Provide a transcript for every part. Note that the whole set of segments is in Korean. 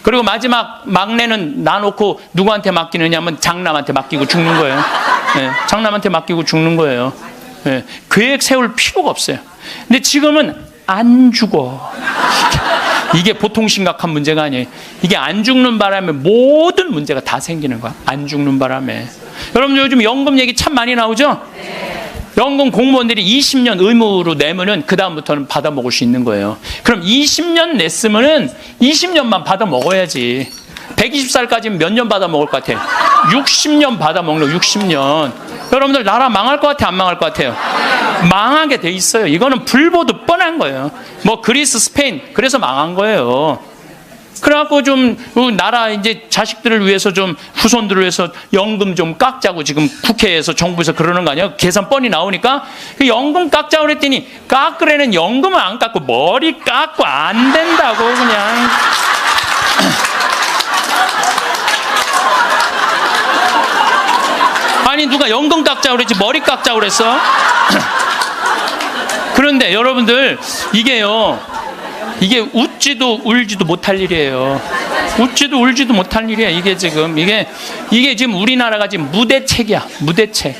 그리고 마지막 막내는 놔놓고 누구한테 맡기느냐면 장남한테 맡기고 죽는 거예요. 네, 장남한테 맡기고 죽는 거예요. 네, 계획 세울 필요가 없어요. 근데 지금은 안 죽어. 이게 보통 심각한 문제가 아니에요. 이게 안 죽는 바람에 모든 문제가 다 생기는 거야. 안 죽는 바람에. 여러분 요즘 연금 얘기 참 많이 나오죠? 연금 공무원들이 20년 의무로 내면은 그 다음부터는 받아 먹을 수 있는 거예요. 그럼 20년 냈으면은 20년만 받아 먹어야지. 120살까지는 몇 년 받아 먹을 것 같아요? 60년 받아 먹는 60년. 여러분들 나라 망할 것 같아요? 안 망할 것 같아요? 망하게 돼 있어요. 이거는 불보듯 뻔한 거예요. 뭐 그리스, 스페인 그래서 망한 거예요. 그래갖고 좀 나라 이제 자식들을 위해서 좀 후손들을 위해서 연금 좀 깎자고 지금 국회에서 정부에서 그러는 거 아니에요? 계산 뻔히 나오니까 그 연금 깎자고 그랬더니 깎으려는 연금은 안 깎고 머리 깎고 안 된다고 그냥. 아니 누가 연금 깎자고 그랬지 머리 깎자고 그랬어? 그런데 여러분들 이게 웃지도 울지도 못할 일이에요. 웃지도 울지도 못할 일이야. 이게 지금 우리나라가 지금 무대책이야. 무대책.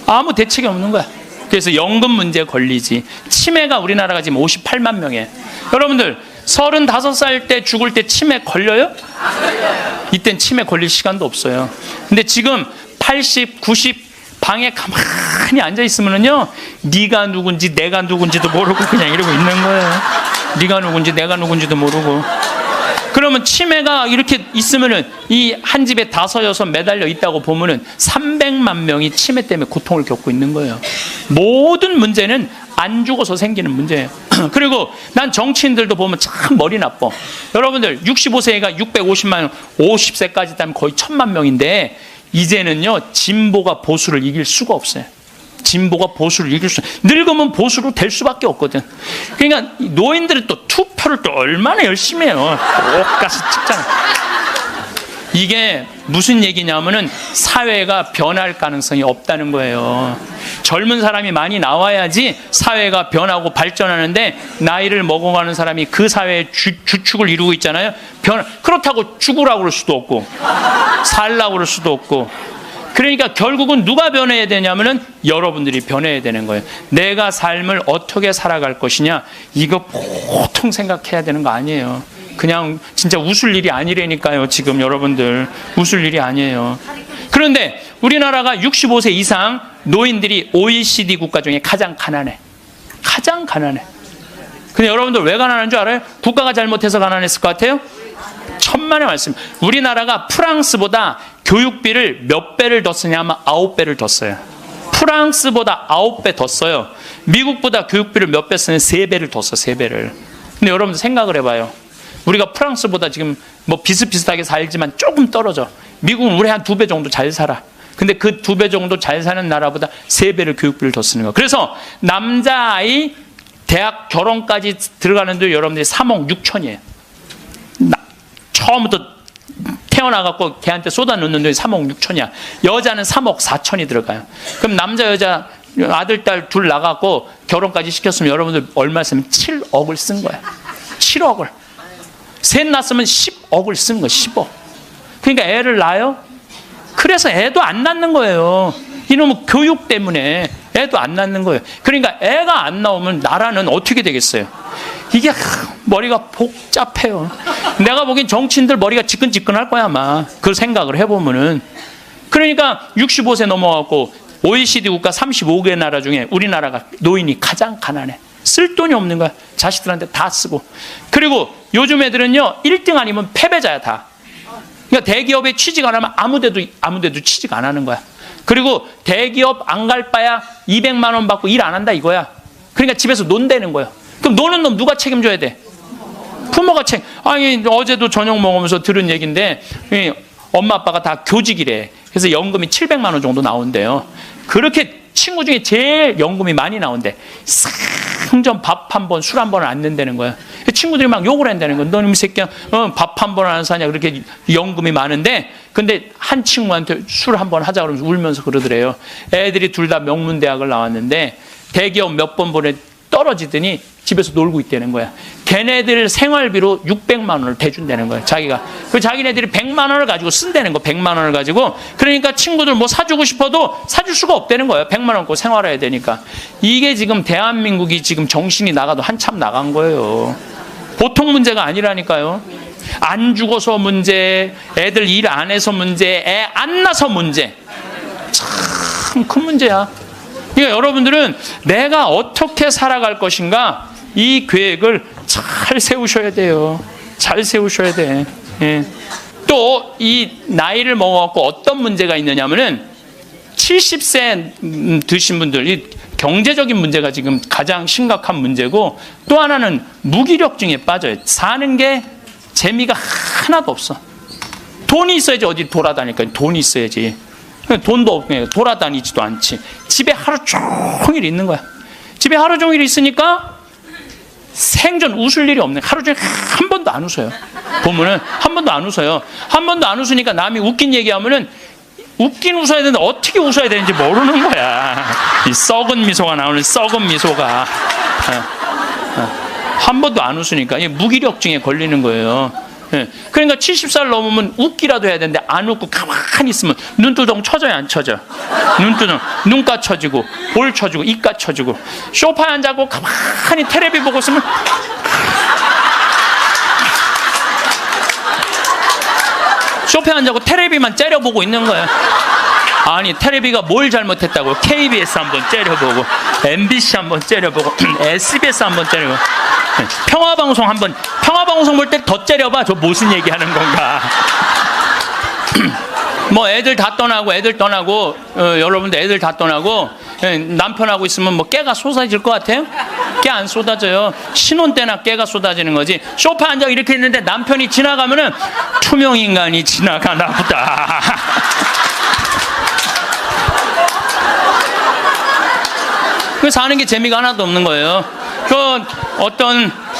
아무 대책이 없는 거야. 그래서 연금 문제에 걸리지. 치매가 우리나라가 지금 58만 명이에요. 여러분들 35살 때 죽을 때 치매 걸려요? 이땐 치매 걸릴 시간도 없어요. 근데 지금 80, 90 방에 가만히 앉아있으면요 네가 누군지 내가 누군지도 모르고 그냥 이러고 있는 거예요. 네가 누군지 내가 누군지도 모르고. 그러면 치매가 이렇게 있으면은 이 한 집에 5, 6 매달려 있다고 보면은 300만 명이 치매 때문에 고통을 겪고 있는 거예요. 모든 문제는 안 죽어서 생기는 문제예요. 그리고 난 정치인들도 보면 참 머리 나빠. 여러분들 65세가 650만 명, 50세까지 되면 거의 1000만 명인데 이제는요 진보가 보수를 이길 수가 없어요. 진보가 보수를 이길 수, 늙으면 보수로 될 수밖에 없거든. 그러니까 노인들은 또 투표를 또 얼마나 열심히 해요. 똑같이 찍잖아. 이게 무슨 얘기냐면은 사회가 변할 가능성이 없다는 거예요. 젊은 사람이 많이 나와야지 사회가 변하고 발전하는데 나이를 먹어가는 사람이 그 사회의 주축을 이루고 있잖아요. 그렇다고 죽으라고 그럴 수도 없고 살라고 그럴 수도 없고. 그러니까 결국은 누가 변해야 되냐면은 여러분들이 변해야 되는 거예요. 내가 삶을 어떻게 살아갈 것이냐, 이거 보통 생각해야 되는 거 아니에요. 그냥 진짜 웃을 일이 아니라니까요. 지금 여러분들 웃을 일이 아니에요. 그런데 우리나라가 65세 이상 노인들이 OECD 국가 중에 가장 가난해. 가장 가난해. 근데 여러분들 왜 가난한 줄 알아요? 국가가 잘못해서 가난했을 것 같아요? 천만의 말씀. 우리나라가 프랑스보다 교육비를 몇 배를 더 쓰냐면 9배를 더 써요. 프랑스보다 9배 더 써요. 미국보다 교육비를 몇 배 쓰냐면 3배를 더 써. 3배를. 근데 여러분들 생각을 해봐요. 우리가 프랑스보다 지금 뭐 비슷비슷하게 살지만 조금 떨어져. 미국은 우리 한 2배 정도 잘 살아. 근데 그 2배 정도 잘 사는 나라보다 3배를 교육비를 더 쓰는 거야. 그래서 남자아이 대학 결혼까지 들어가는데 여러분들이 3억 6천이에요. 처음부터 태어나갖고 걔한테 쏟아 넣는 돈이 3억 6천이야. 여자는 3억 4천이 들어가요. 그럼 남자 여자 아들 딸 둘 나갖고 결혼까지 시켰으면 여러분들 얼마 쓰면 7억을 쓴 거야. 7억을. 셋 낳았으면 10억을 쓴 거야. 10억. 그러니까 애를 낳아요. 그래서 애도 안 낳는 거예요. 이놈의 교육 때문에 애도 안 낳는 거예요. 그러니까 애가 안 나오면 나라는 어떻게 되겠어요? 이게 머리가 복잡해요. 내가 보기엔 정치인들 머리가 지끈지끈할 거야 아마. 그 생각을 해보면은. 그러니까 65세 넘어가고 OECD 국가 35개 나라 중에 우리나라가 노인이 가장 가난해. 쓸 돈이 없는 거야. 자식들한테 다 쓰고. 그리고 요즘 애들은요 1등 아니면 패배자야 다. 그러니까 대기업에 취직 안 하면 아무데도 취직 안 하는 거야. 그리고 대기업 안 갈 바야 200만 원 받고 일 안 한다 이거야. 그러니까 집에서 논다는 거야. 그럼 노는 놈 누가 책임져야 돼? 부모가 아니 어제도 저녁 먹으면서 들은 얘기인데 엄마 아빠가 다 교직이래. 그래서 연금이 700만 원 정도 나온대요. 그렇게 친구 중에 제일 연금이 많이 나온대. 상전 밥 한 번, 술 한 번은 안 낸다는 거야. 친구들이 막 욕을 한다는 거야. 너는 이 새끼야 밥 한 번 안 사냐. 그렇게 연금이 많은데 근데 한 친구한테 술 한 번 하자 그러면서 울면서 그러더래요. 애들이 둘 다 명문대학을 나왔는데 대기업 몇 번 보내 떨어지더니 집에서 놀고 있다는 거야. 걔네들 생활비로 600만 원을 대준다는 거예요. 자기가. 그 자기네들이 100만 원을 가지고 쓴다는 거. 100만 원을 가지고. 그러니까 친구들 뭐 사주고 싶어도 사줄 수가 없다는 거예요. 100만 원 갖고 생활해야 되니까. 이게 지금 대한민국이 지금 정신이 나가도 한참 나간 거예요. 보통 문제가 아니라니까요. 안 죽어서 문제, 애들 일 안 해서 문제, 애 안 낳아서 문제. 참 큰 문제야. 그러니까 여러분들은 내가 어떻게 살아갈 것인가 이 계획을 잘 세우셔야 돼요. 잘 세우셔야 돼. 예. 또 이 나이를 먹어갖고 어떤 문제가 있느냐면은 70세 드신 분들, 이 경제적인 문제가 지금 가장 심각한 문제고, 또 하나는 무기력증에 빠져요. 사는 게 재미가 하나도 없어. 돈이 있어야지 어디 돌아다니까. 돈이 있어야지. 돈도 없고 돌아다니지도 않지. 집에 하루 종일 있는 거야. 집에 하루 종일 있으니까 생전 웃을 일이 없네. 하루 종일 한 번도 안 웃어요. 보면은 한 번도 안 웃어요. 한 번도 안 웃으니까 남이 웃긴 얘기하면은 웃긴 웃어야 되는데 어떻게 웃어야 되는지 모르는 거야. 이 썩은 미소가 나오는 썩은 미소가. 한 번도 안 웃으니까 무기력증에 걸리는 거예요. 그러니까 70살 넘으면 웃기라도 해야 되는데 안 웃고 가만히 있으면 눈두덩 쳐져요, 안 쳐져? 눈두덩, 눈가 쳐지고 볼 쳐지고 입가 쳐지고. 소파에 앉아고 가만히 텔레비 보고 있으면 소파에 앉아고 텔레비만 째려보고 있는 거예요. 아니 텔레비가 뭘 잘못했다고. KBS 한번 째려보고, MBC 한번 째려보고, SBS 한번 째려보고, 평화방송 한번, 평화방송 볼 때 더 째려봐. 저 무슨 얘기하는 건가. 뭐 애들 다 떠나고 여러분들 애들 다 떠나고 남편하고 있으면 뭐 깨가 쏟아질 것 같아요? 깨 안 쏟아져요. 신혼 때나 깨가 쏟아지는 거지. 소파 앉아 이렇게 있는데 남편이 지나가면은 투명 인간이 지나가나 보다. 그 사는 게 재미가 하나도 없는 거예요. 그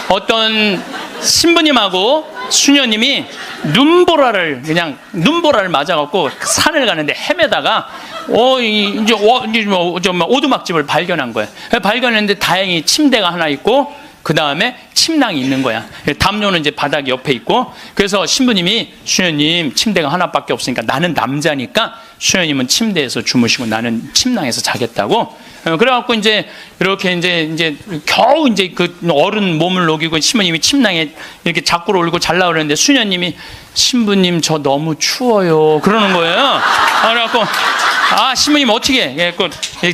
어떤 신부님하고 수녀님이 눈보라를 맞아갖고 산을 가는데 헤매다가 이제 오두막집을 발견한 거예요. 발견했는데 다행히 침대가 하나 있고 그 다음에 침낭이 있는 거야. 담요는 이제 바닥 옆에 있고. 그래서 신부님이 수녀님 침대가 하나밖에 없으니까 나는 남자니까 수녀님은 침대에서 주무시고 나는 침낭에서 자겠다고. 그래갖고 이제 이렇게 이제 겨우 이제 그 어른 몸을 녹이고 신부님이 침낭에 이렇게 자꾸로 올고 잘라고 그러는데 수녀님이 신부님 저 너무 추워요 그러는 거예요. 그래갖고 신부님 어떻게 해?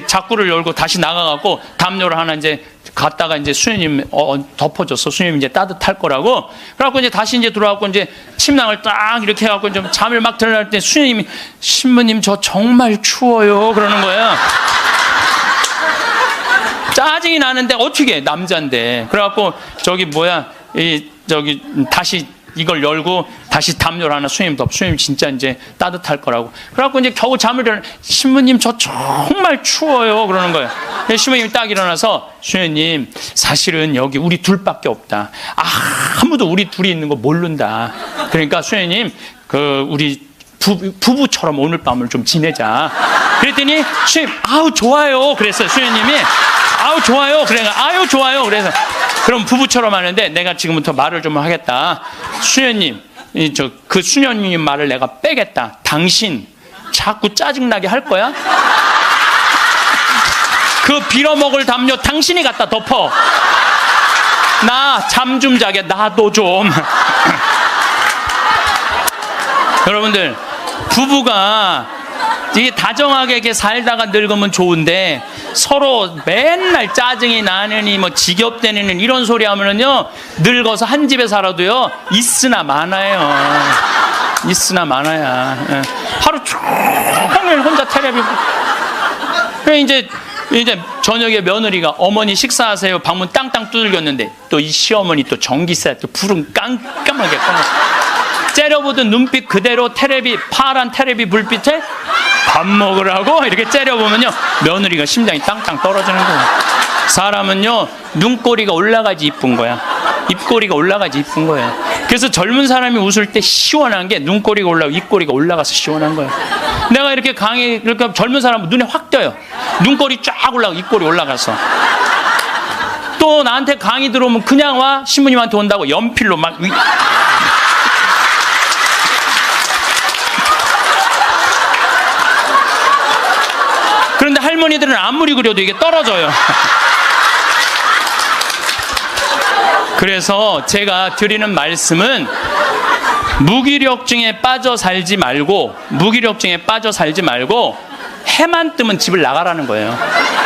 자꾸를 열고 다시 나가갖고 담요를 하나 이제 갔다가 이제 수녀님 덮어줬어. 수녀님 이제 따뜻할 거라고. 그래갖고 이제 다시 이제 들어와갖고 이제 침낭을 딱 이렇게 해갖고 좀 잠을 막 들어갈 때 수녀님이 신부님 저 정말 추워요 그러는 거예요. 짜증이 나는데 어떻게 해? 남자인데. 그래갖고 다시 이걸 열고 다시 담요를 하나 수녀님 덮어. 수녀님 진짜 이제 따뜻할 거라고. 그래갖고 이제 겨우 잠을 일어나. 신부님 저 정말 추워요 그러는 거예요. 신부님이 딱 일어나서 수녀님 사실은 여기 우리 둘밖에 없다. 아무도 우리 둘이 있는 거 모른다. 그러니까 수녀님 우리 부부처럼 오늘 밤을 좀 지내자. 그랬더니 수녀님 아우 좋아요 그랬어요. 수녀님이 아우 좋아요. 아유 좋아요. 그래서 그럼 부부처럼 하는데 내가 지금부터 말을 좀 하겠다. 수녀님, 그 수녀님 말을 내가 빼겠다. 당신 자꾸 짜증나게 할 거야? 그 빌어먹을 담요 당신이 갖다 덮어. 나 잠 좀 자게 나도 좀. 여러분들 부부가 이게 다정하게 이렇게 살다가 늙으면 좋은데 서로 맨날 짜증이 나느니 뭐 지겹대느니 이런 소리 하면은요 늙어서 한 집에 살아도요 있으나 마나요. 있으나 마나야. 하루 종일 혼자 텔레비. 그래 이제 저녁에 며느리가 어머니 식사하세요. 방문 땅땅 두들겼는데 또 이 시어머니 또 전기세 또 불은 깜깜하게 꺼내. 째려보던 눈빛 그대로 파란 텔레비 불빛에 밥 먹으라고 이렇게 째려보면요 며느리가 심장이 땅땅 떨어지는 거예요. 사람은요 눈꼬리가 올라가지 이쁜 거야. 입꼬리가 올라가지 이쁜 거예요. 그래서 젊은 사람이 웃을 때 시원한 게 눈꼬리가 올라가고 입꼬리가 올라가서 시원한 거예요. 내가 이렇게 이렇게 젊은 사람은 눈에 확 떠요. 눈꼬리 쫙 올라가고 입꼬리 올라가서. 또 또 나한테 강의 들어오면 그냥 와? 신부님한테 온다고 연필로 막. 그런데 할머니들은 아무리 그려도 이게 떨어져요. 그래서 제가 드리는 말씀은 무기력증에 빠져 살지 말고 해만 뜨면 집을 나가라는 거예요.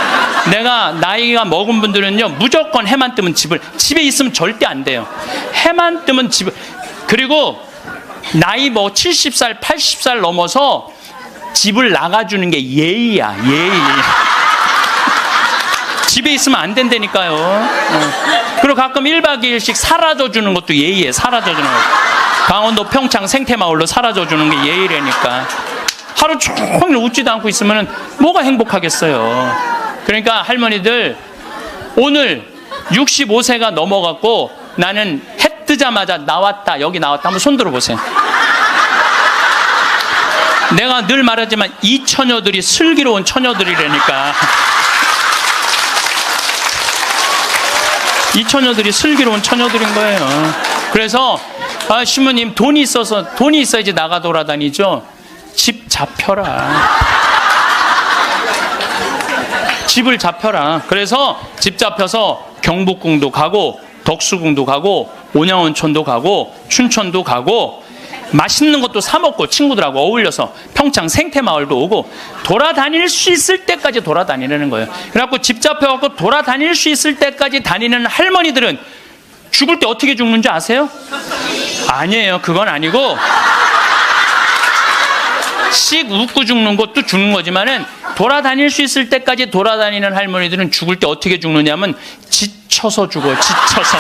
내가 나이가 먹은 분들은요, 무조건 해만 뜨면 집에 있으면 절대 안 돼요. 해만 뜨면 그리고 나이 뭐 70살 80살 넘어서 집을 나가주는 게 예의야, 예의. 집에 있으면 안 된다니까요. 그리고 가끔 1박 2일씩 사라져주는 것도 예의에, 사라져주는 것. 강원도 평창 생태마을로 사라져주는 게 예의라니까. 하루 종일 웃지도 않고 있으면 뭐가 행복하겠어요. 그러니까 할머니들, 오늘 65세가 넘어갔고 나는 해 뜨자마자 나왔다, 여기 나왔다 한번 손 들어보세요. 내가 늘 말하지만 이 처녀들이 슬기로운 처녀들이라니까. 이 처녀들이 슬기로운 처녀들인 거예요. 그래서 신부님 돈이 있어야지 나가 돌아다니죠. 집 잡혀라. 집을 잡혀라. 그래서 집 잡혀서 경복궁도 가고 덕수궁도 가고 온양온천도 가고 춘천도 가고 맛있는 것도 사 먹고 친구들하고 어울려서 평창 생태마을도 오고 돌아다닐 수 있을 때까지 돌아다니는 거예요. 그래갖고 집 잡혀갖고 돌아다닐 수 있을 때까지 다니는 할머니들은 죽을 때 어떻게 죽는지 아세요? 아니에요. 그건 아니고 씩 웃고 죽는 것도 죽는 거지만은 돌아다닐 수 있을 때까지 돌아다니는 할머니들은 죽을 때 어떻게 죽느냐면 지쳐서 죽어요. 지쳐서.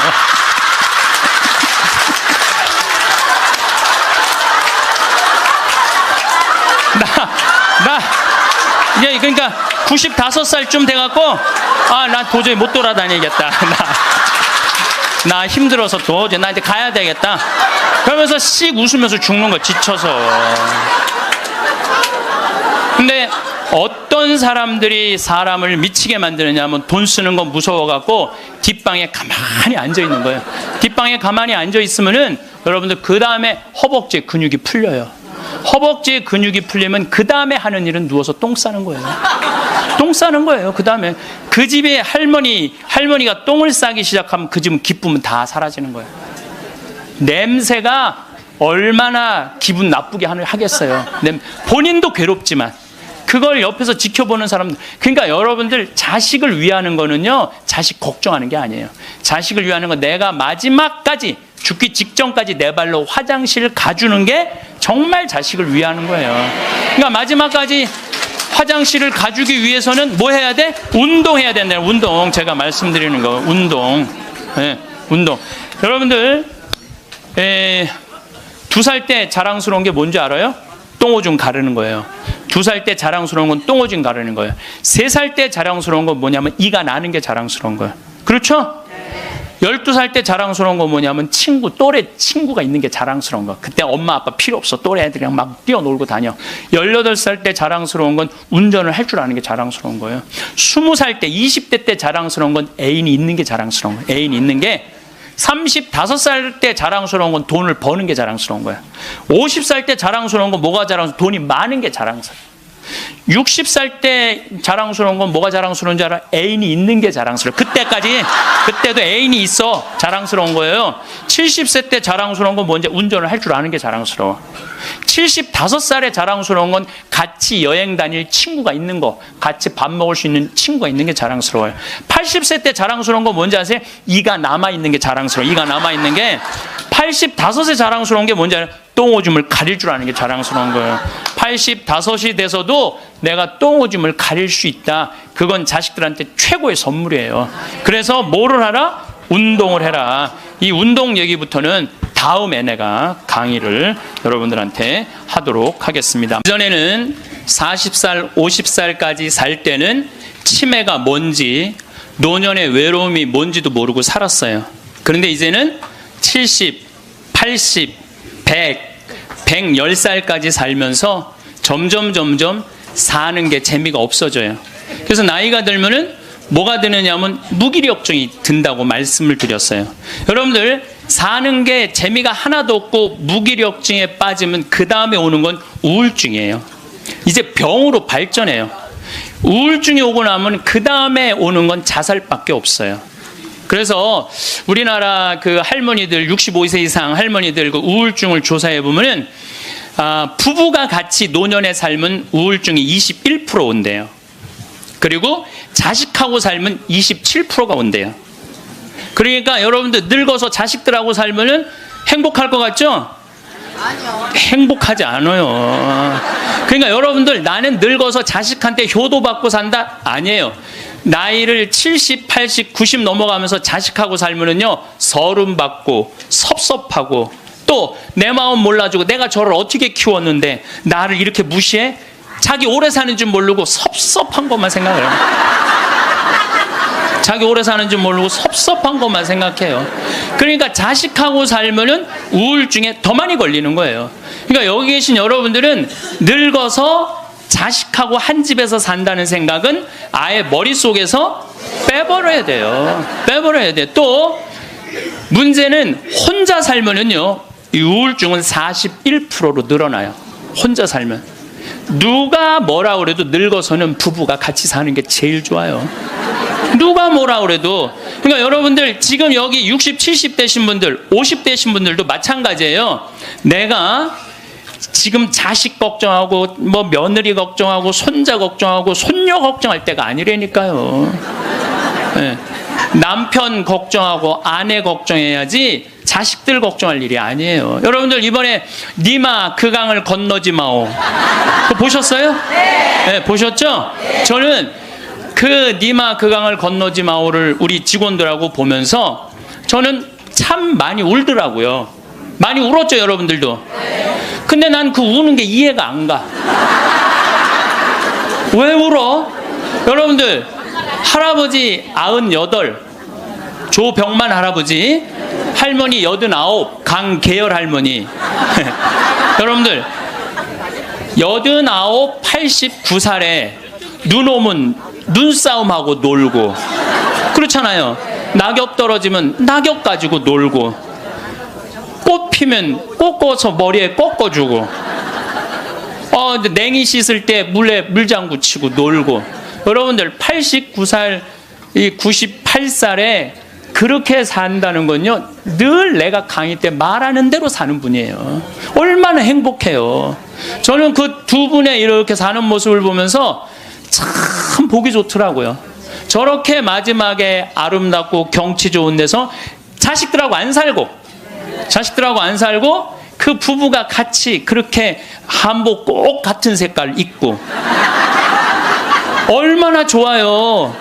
그러니까 95살쯤 돼갖고 나 도저히 못 돌아다니겠다. 나 힘들어서 도저히 나 이제 가야 되겠다. 그러면서 씩 웃으면서 죽는 거, 지쳐서. 근데 어떤 사람들이 사람을 미치게 만드느냐 하면 돈 쓰는 거 무서워갖고 뒷방에 가만히 앉아있는 거예요. 뒷방에 가만히 앉아있으면은 여러분들 그 다음에 허벅지 근육이 풀려요. 허벅지 근육이 풀리면 그 다음에 하는 일은 누워서 똥 싸는 거예요. 똥 싸는 거예요. 그 다음에 그 집에 할머니가 똥을 싸기 시작하면 그 집은 기쁨은 다 사라지는 거예요. 냄새가 얼마나 기분 나쁘게 하겠어요. 본인도 괴롭지만 그걸 옆에서 지켜보는 사람들. 그러니까 여러분들 자식을 위하는 거는요, 자식 걱정하는 게 아니에요. 자식을 위하는 건 내가 마지막까지, 죽기 직전까지 내 발로 화장실 가주는 게 정말 자식을 위하는 거예요. 그러니까 마지막까지 화장실을 가주기 위해서는 뭐 해야 돼? 운동해야 된다. 운동. 제가 말씀드리는 거. 운동. 네, 운동. 여러분들 2살 때 자랑스러운 게 뭔지 알아요? 똥오줌 가르는 거예요. 2살 때 자랑스러운 건 똥오줌 가르는 거예요. 3살 때 자랑스러운 건 뭐냐면 이가 나는 게 자랑스러운 거예요. 그렇죠? 12살 때 자랑스러운 건 뭐냐면 또래 친구가 있는 게 자랑스러운 거. 그때 엄마 아빠 필요 없어. 또래 애들이랑 막 뛰어놀고 다녀. 18살 때 자랑스러운 건 운전을 할 줄 아는 게 자랑스러운 거예요. 20살 때, 20대 때 자랑스러운 건 애인이 있는 게 자랑스러운 거예요. 애인이 있는 게. 35살 때 자랑스러운 건 돈을 버는 게 자랑스러운 거예요. 50살 때 자랑스러운 건 뭐가 자랑스러운? 돈이 많은 게 자랑스러워요. 60살 때 자랑스러운 건 뭐가 자랑스러운지 알아? 애인이 있는 게 자랑스러워. 그때도 애인이 있어. 자랑스러운 거예요. 70세 때 자랑스러운 건 뭔지? 운전을 할 줄 아는 게 자랑스러워. 75살에 자랑스러운 건 같이 여행 다닐 친구가 있는 거, 같이 밥 먹을 수 있는 친구가 있는 게 자랑스러워요. 80세 때 자랑스러운 건 뭔지 아세요? 이가 남아있는 게 자랑스러워. 이가 남아있는 게. 85세 자랑스러운 게 뭔지 알아요? 똥오줌을 가릴 줄 아는 게 자랑스러운 거예요. 85이 돼서도 내가 똥오줌을 가릴 수 있다. 그건 자식들한테 최고의 선물이에요. 그래서 뭐를 하라? 운동을 해라. 이 운동 얘기부터는 다음에 내가 강의를 여러분들한테 하도록 하겠습니다. 이전에는 40살, 50살까지 살 때는 치매가 뭔지, 노년의 외로움이 뭔지도 모르고 살았어요. 그런데 이제는 70, 80, 100, 110살까지 살면서 점점 사는 게 재미가 없어져요. 그래서 나이가 들면은 뭐가 드느냐면 무기력증이 든다고 말씀을 드렸어요. 여러분들 사는 게 재미가 하나도 없고 무기력증에 빠지면 그 다음에 오는 건 우울증이에요. 이제 병으로 발전해요. 우울증이 오고 나면 그 다음에 오는 건 자살밖에 없어요. 그래서 우리나라 그 할머니들 65세 이상 할머니들 그 우울증을 조사해 보면은 부부가 같이 노년에 살면 우울증이 21% 온대요. 그리고 자식하고 살면 27%가 온대요. 그러니까 여러분들 늙어서 자식들하고 살면은 행복할 것 같죠? 아니요. 행복하지 않아요. 그러니까 여러분들 나는 늙어서 자식한테 효도받고 산다? 아니에요. 나이를 70, 80, 90 넘어가면서 자식하고 살면은요, 서름받고 섭섭하고 또 내 마음 몰라주고 내가 저를 어떻게 키웠는데 나를 이렇게 무시해? 자기 오래 사는 줄 모르고 섭섭한 것만 생각해요. 자기 오래 사는 줄 모르고 섭섭한 것만 생각해요. 그러니까 자식하고 살면은 우울증에 더 많이 걸리는 거예요. 그러니까 여기 계신 여러분들은 늙어서 자식하고 한 집에서 산다는 생각은 아예 머릿속에서 빼버려야 돼요. 빼버려야 돼. 또 문제는 혼자 살면은요, 이 우울증은 41%로 늘어나요. 혼자 살면. 누가 뭐라 그래도 늙어서는 부부가 같이 사는 게 제일 좋아요. 누가 뭐라 그래도. 그러니까 여러분들 지금 여기 60, 70 되신 분들, 50 되신 분들도 마찬가지예요. 내가 지금 자식 걱정하고 뭐 며느리 걱정하고 손자 걱정하고 손녀 걱정할 때가 아니라니까요. 네. 남편 걱정하고 아내 걱정해야지 자식들 걱정할 일이 아니에요. 여러분들 이번에 니마 그 강을 건너지 마오, 그거 보셨어요? 네, 보셨죠? 저는 그 니마 그 강을 건너지 마오를 우리 직원들하고 보면서 저는 참 많이 울더라고요. 많이 울었죠, 여러분들도. 근데 난 그 우는 게 이해가 안 가. 왜 울어? 여러분들 할아버지 98, 조병만 할아버지, 할머니 89, 강계열 할머니. 여러분들 89, 89살에 눈 오면 눈싸움하고 놀고 그렇잖아요. 낙엽 떨어지면 낙엽 가지고 놀고, 꽃 피면 꽃 꽂아서 머리에 꺾어주고, 냉이 씻을 때 물에 물장구 치고 놀고. 여러분들 89살, 이 98살에 그렇게 산다는 건요, 늘 내가 강의 때 말하는 대로 사는 분이에요. 얼마나 행복해요. 저는 그 두 분의 이렇게 사는 모습을 보면서 참 보기 좋더라고요. 저렇게 마지막에 아름답고 경치 좋은 데서 자식들하고 안 살고 그 부부가 같이 그렇게 한복 꼭 같은 색깔 입고 얼마나 좋아요.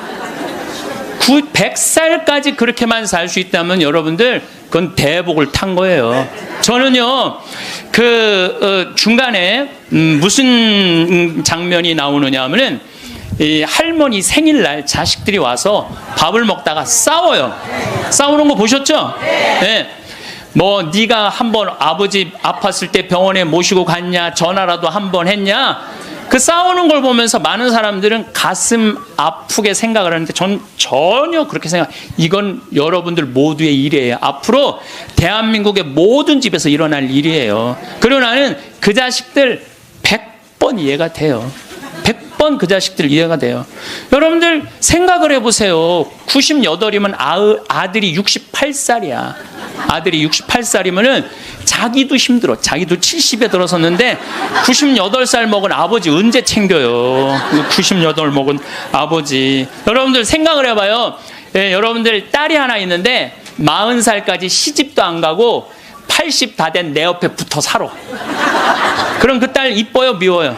100살까지 그렇게만 살 수 있다면 여러분들 그건 대복을 탄 거예요. 저는요, 중간에 무슨 장면이 나오느냐 하면은 이 할머니 생일날 자식들이 와서 밥을 먹다가 싸워요. 싸우는 거 보셨죠? 네. 뭐 네가 한번 아버지 아팠을 때 병원에 모시고 갔냐, 전화라도 한번 했냐. 그 싸우는 걸 보면서 많은 사람들은 가슴 아프게 생각을 하는데 전 전혀 그렇게 이건 여러분들 모두의 일이에요. 앞으로 대한민국의 모든 집에서 일어날 일이에요. 그리고 나는 그 자식들 100번 이해가 돼요. 100번 그 자식들 이해가 돼요. 여러분들 생각을 해보세요. 98이면 아들이 68살이야. 아들이 68살이면은 자기도 힘들어. 자기도 70에 들어섰는데 98살 먹은 아버지 언제 챙겨요? 98 먹은 아버지. 여러분들 생각을 해봐요. 예, 여러분들 딸이 하나 있는데 40살까지 시집도 안 가고 80 다 된 내 옆에 붙어 살아. 그럼 그 딸 이뻐요, 미워요?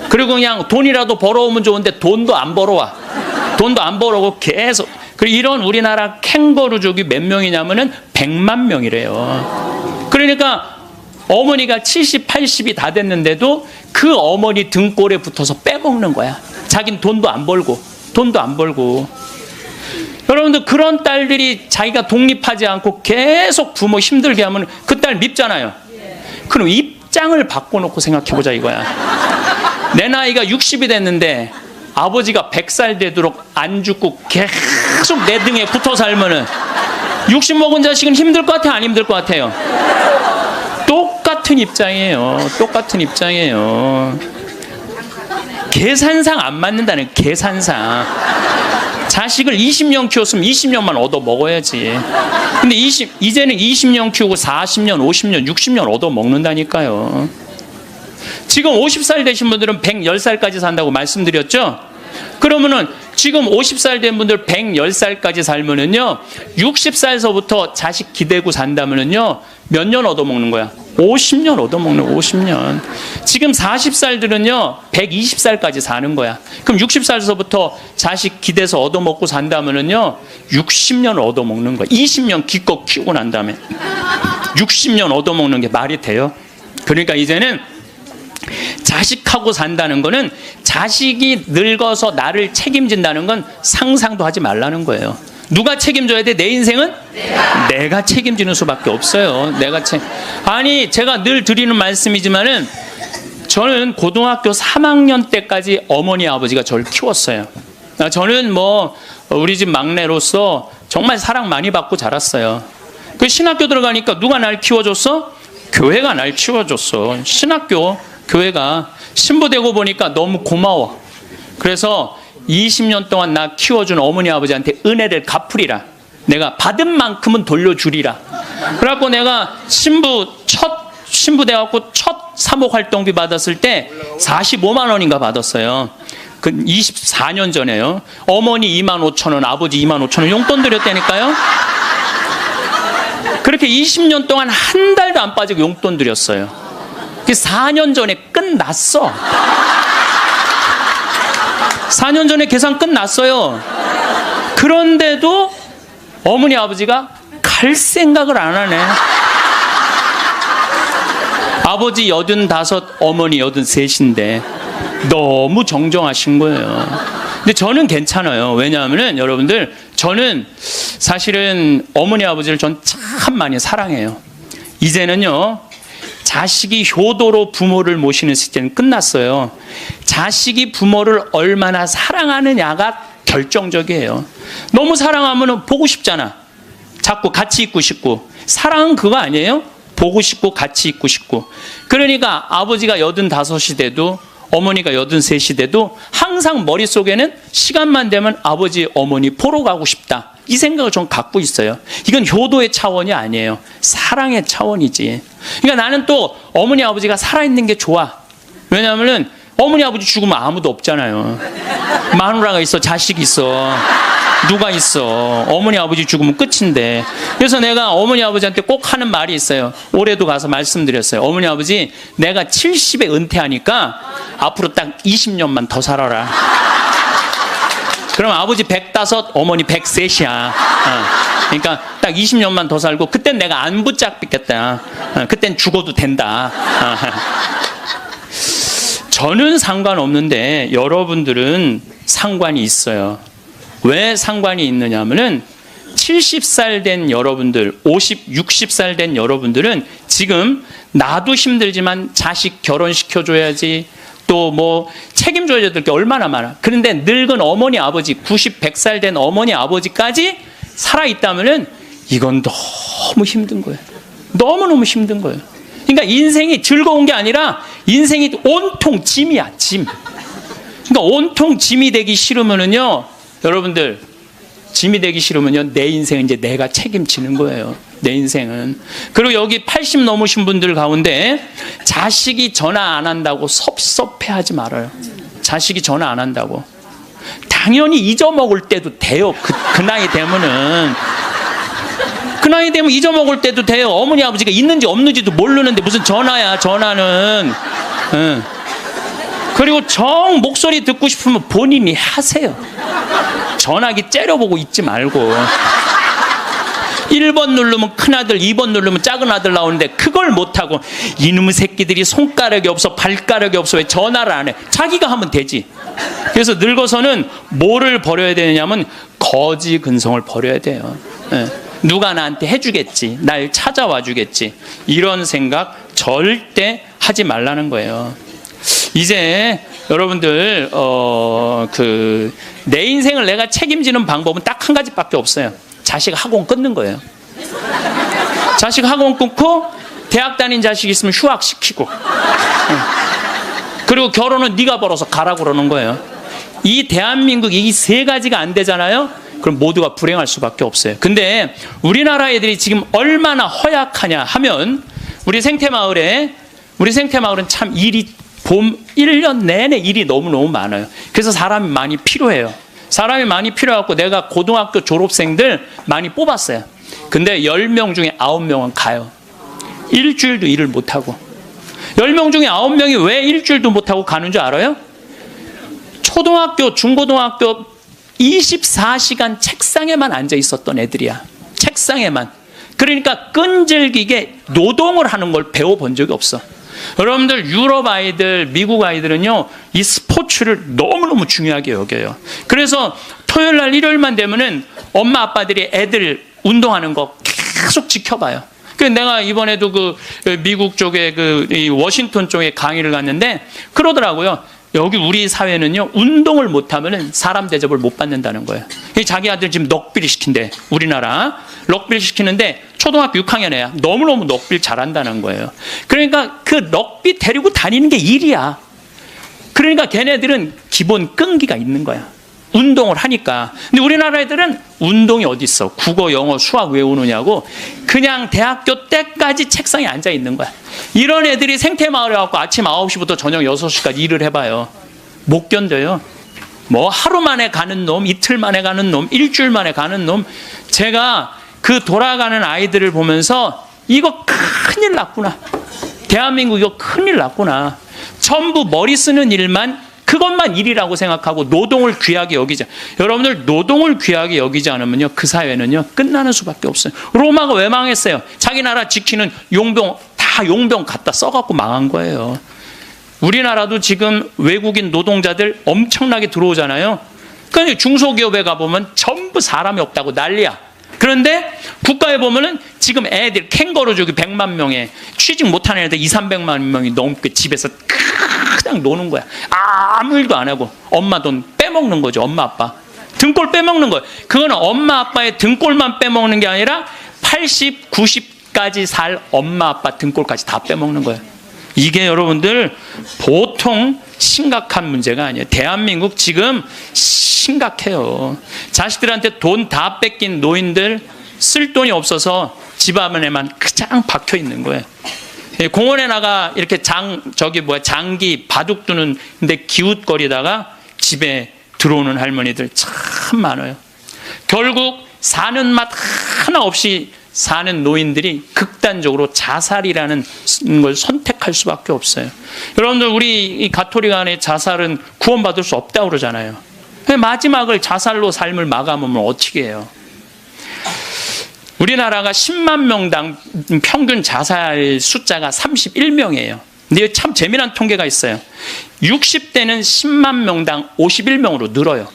그리고 그냥 돈이라도 벌어오면 좋은데 돈도 안 벌어와. 돈도 안 벌어오고 계속. 그리고 이런 우리나라 캥거루족이 몇 명이냐면은 100만 명이래요. 그러니까 어머니가 70, 80이 다 됐는데도 그 어머니 등골에 붙어서 빼먹는 거야. 자기는 돈도 안 벌고. 여러분들 그런 딸들이 자기가 독립하지 않고 계속 부모 힘들게 하면 그 딸 밉잖아요. 그럼 입장을 바꿔놓고 생각해보자 이거야. 내 나이가 60이 됐는데 아버지가 100살 되도록 안 죽고 계속 내 등에 붙어 살면은 60 먹은 자식은 힘들 것 같아요? 안 힘들 것 같아요? 똑같은 입장이에요. 똑같은 입장이에요. 계산상 안 맞는다는, 계산상. 자식을 20년 키웠으면 20년만 얻어 먹어야지. 근데 이제는 20년 키우고 40년, 50년, 60년 얻어 먹는다니까요. 지금 50살 되신 분들은 110살까지 산다고 말씀드렸죠? 그러면은 지금 50살 된 분들 110살까지 살면은요, 60살서부터 자식 기대고 산다면은요, 몇 년 얻어먹는 거야? 50년 얻어먹는, 50년. 지금 40살들은요, 120살까지 사는 거야. 그럼 60살서부터 자식 기대서 얻어먹고 산다면은요, 60년 얻어먹는 거야. 20년 기껏 키우고 난 다음에. 60년 얻어먹는 게 말이 돼요? 그러니까 이제는 자식하고 산다는 거는, 자식이 늙어서 나를 책임진다는 건 상상도 하지 말라는 거예요. 누가 책임져야 돼? 내 인생은? 내가 책임지는 수밖에 없어요. 아니, 제가 늘 드리는 말씀이지만은, 저는 고등학교 3학년 때까지 어머니 아버지가 저를 키웠어요. 저는 우리 집 막내로서 정말 사랑 많이 받고 자랐어요. 그 신학교 들어가니까 누가 날 키워줬어? 교회가 날 키워줬어. 신학교, 교회가. 신부되고 보니까 너무 고마워. 그래서 20년 동안 나 키워준 어머니 아버지한테 은혜를 갚으리라. 내가 받은 만큼은 돌려주리라. 그래갖고 내가 신부 돼갖고 첫 사목 활동비 받았을 때 45만 원인가 받았어요. 그 24년 전에요. 어머니 25,000원, 아버지 25,000원 용돈 드렸다니까요. 그렇게 20년 동안 한 달도 안 빠지고 용돈 드렸어요. 그 4년 전에 끝났어. 4년 전에 계산 끝났어요. 그런데도 어머니 아버지가 갈 생각을 안 하네. 아버지 85, 어머니 83인데 너무 정정하신 거예요. 근데 저는 괜찮아요. 왜냐하면 여러분들, 저는 사실은 어머니 아버지를 전 참 많이 사랑해요. 이제는요, 자식이 효도로 부모를 모시는 시대는 끝났어요. 자식이 부모를 얼마나 사랑하느냐가 결정적이에요. 너무 사랑하면 보고 싶잖아. 자꾸 같이 있고 싶고. 사랑은 그거 아니에요? 보고 싶고 같이 있고 싶고. 그러니까 아버지가 85이 돼도 어머니가 83이 돼도 항상 머릿속에는 시간만 되면 아버지, 어머니 보러 가고 싶다. 이 생각을 좀 갖고 있어요. 이건 효도의 차원이 아니에요. 사랑의 차원이지. 그러니까 나는 또 어머니, 아버지가 살아있는 게 좋아. 왜냐하면 어머니, 아버지 죽으면 아무도 없잖아요. 마누라가 있어, 자식이 있어, 누가 있어. 어머니, 아버지 죽으면 끝인데. 그래서 내가 어머니, 아버지한테 꼭 하는 말이 있어요. 올해도 가서 말씀드렸어요. 어머니, 아버지, 내가 70에 은퇴하니까 앞으로 딱 20년만 더 살아라. 그럼 아버지 105, 어머니 103이야. 그러니까 딱 20년만 더 살고, 그땐 내가 안 붙잡겠다. 그땐 죽어도 된다. 저는 상관없는데 여러분들은 상관이 있어요. 왜 상관이 있느냐 하면은, 70살 된 여러분들, 50, 60살 된 여러분들은 지금 나도 힘들지만 자식 결혼시켜줘야지, 또 책임져야 될 게 얼마나 많아. 그런데 늙은 어머니, 아버지, 90, 100살 된 어머니, 아버지까지 살아있다면은 이건 너무 힘든 거예요. 너무너무 힘든 거예요. 그러니까 인생이 즐거운 게 아니라 인생이 온통 짐이야, 짐. 그러니까 온통 짐이 되기 싫으면은요, 여러분들, 짐이 되기 싫으면요, 내 인생은 이제 내가 책임지는 거예요. 내 인생은. 그리고 여기 80 넘으신 분들 가운데 자식이 전화 안 한다고 섭섭해하지 말아요. 자식이 전화 안 한다고. 당연히 잊어먹을 때도 돼요. 그 나이 되면은. 그 나이 되면 잊어먹을 때도 돼요. 어머니, 아버지가 있는지 없는지도 모르는데 무슨 전화야, 전화는. 그리고 정 목소리 듣고 싶으면 본인이 하세요. 전화기 째려보고 있지 말고. 1번 누르면 큰아들, 2번 누르면 작은아들 나오는데 그걸 못하고 이놈의 새끼들이 손가락이 없어, 발가락이 없어, 왜 전화를 안 해? 자기가 하면 되지. 그래서 늙어서는 뭐를 버려야 되냐면 거지 근성을 버려야 돼요. 누가 나한테 해주겠지, 날 찾아와 주겠지, 이런 생각 절대 하지 말라는 거예요. 이제 여러분들 내 인생을 내가 책임지는 방법은 딱 한 가지밖에 없어요. 자식 학원 끊는 거예요. 자식 학원 끊고 대학 다닌 자식 있으면 휴학시키고 그리고 결혼은 네가 벌어서 가라고 그러는 거예요. 이 대한민국 이 세 가지가 안 되잖아요. 그럼 모두가 불행할 수밖에 없어요. 근데 우리나라 애들이 지금 얼마나 허약하냐 하면 우리 생태마을은 참 일이 1년 내내 일이 너무너무 많아요. 그래서 사람이 많이 필요해요. 사람이 많이 필요해갖고 내가 고등학교 졸업생들 많이 뽑았어요. 근데 10명 중에 9명은 가요. 일주일도 일을 못하고. 10명 중에 9명이 왜 일주일도 못하고 가는 줄 알아요? 초등학교, 중고등학교 24시간 책상에만 앉아 있었던 애들이야. 책상에만. 그러니까 끈질기게 노동을 하는 걸 배워본 적이 없어. 여러분들 유럽 아이들, 미국 아이들은요, 이 스포츠를 너무너무 중요하게 여겨요. 그래서 토요일 날 일요일만 되면은 엄마 아빠들이 애들 운동하는 거 계속 지켜봐요. 그래서 내가 이번에도 미국 쪽에 이 워싱턴 쪽에 강의를 갔는데 그러더라고요. 여기 우리 사회는요, 운동을 못하면은 사람 대접을 못 받는다는 거예요. 자기 아들 지금 럭비를 시킨대. 우리나라 럭비를 시키는데 초등학교 6학년 애야. 너무너무 럭비를 잘한다는 거예요. 그러니까 그 럭비 데리고 다니는 게 일이야. 그러니까 걔네들은 기본 끈기가 있는 거야. 운동을 하니까. 근데 우리나라 애들은 운동이 어디 있어? 국어, 영어, 수학 외우느냐고 그냥 대학교 때까지 책상에 앉아 있는 거야. 이런 애들이 생태마을에 와서 아침 9시부터 저녁 6시까지 일을 해봐요. 못 견뎌요. 뭐 하루 만에 가는 놈, 이틀 만에 가는 놈, 일주일 만에 가는 놈. 제가 그 돌아가는 아이들을 보면서 이거 큰일 났구나. 대한민국 이거 큰일 났구나. 전부 머리 쓰는 일만, 그것만 일이라고 생각하고 노동을 귀하게 여기자. 여러분들 노동을 귀하게 여기지 않으면요, 그 사회는요 끝나는 수밖에 없어요. 로마가 왜 망했어요? 자기 나라 지키는 용병 다 용병 갖다 써갖고 망한 거예요. 우리나라도 지금 외국인 노동자들 엄청나게 들어오잖아요. 그러니까 중소기업에 가보면 전부 사람이 없다고 난리야. 그런데 국가에 보면은 지금 애들 캥거루족이 100만 명에 취직 못하는 애들 200~300만 명이 넘게 집에서 그냥 노는 거야. 아무 일도 안 하고 엄마 돈 빼먹는 거죠. 엄마 아빠 등골 빼먹는 거예요. 그거는 엄마 아빠의 등골만 빼먹는 게 아니라 80, 90까지 살 엄마 아빠 등골까지 다 빼먹는 거예요. 이게 여러분들 보통 심각한 문제가 아니에요. 대한민국 지금 심각해요. 자식들한테 돈 다 뺏긴 노인들, 쓸 돈이 없어서 집 안에만 그냥 박혀 있는 거예요. 공원에 나가 이렇게 장기 바둑 두는 데 기웃거리다가 집에 들어오는 할머니들 참 많아요. 결국 사는 맛 하나 없이 사는 노인들이 극단적으로 자살이라는 걸 선택할 수밖에 없어요. 여러분들 우리 이 가톨릭 안에 자살은 구원받을 수 없다고 그러잖아요. 마지막을 자살로 삶을 마감하면 어떻게 해요? 우리나라가 10만 명당 평균 자살 숫자가 31명이에요. 근데 참 재미난 통계가 있어요. 60대는 10만 명당 51명으로 늘어요.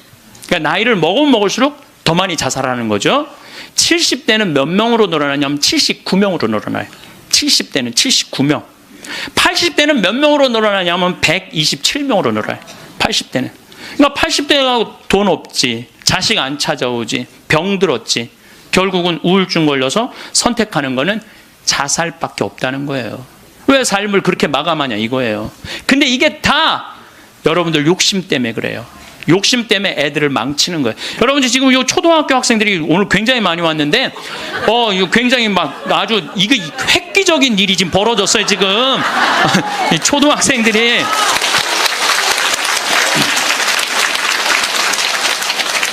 그러니까 나이를 먹을수록 더 많이 자살하는 거죠. 70대는 몇 명으로 늘어나냐면 79명으로 늘어나요. 70대는 79명. 80대는 몇 명으로 늘어나냐면 127명으로 늘어나요. 80대는. 그러니까 80대가 돈 없지, 자식 안 찾아오지, 병들었지, 결국은 우울증 걸려서 선택하는 거는 자살밖에 없다는 거예요. 왜 삶을 그렇게 마감하냐 이거예요. 근데 이게 다 여러분들 욕심 때문에 그래요. 욕심 때문에 애들을 망치는 거예요. 여러분들 지금 이 초등학교 학생들이 오늘 굉장히 많이 왔는데, 이거 굉장히 막 아주 이거 획기적인 일이 지금 벌어졌어요 지금. 이 초등학생들이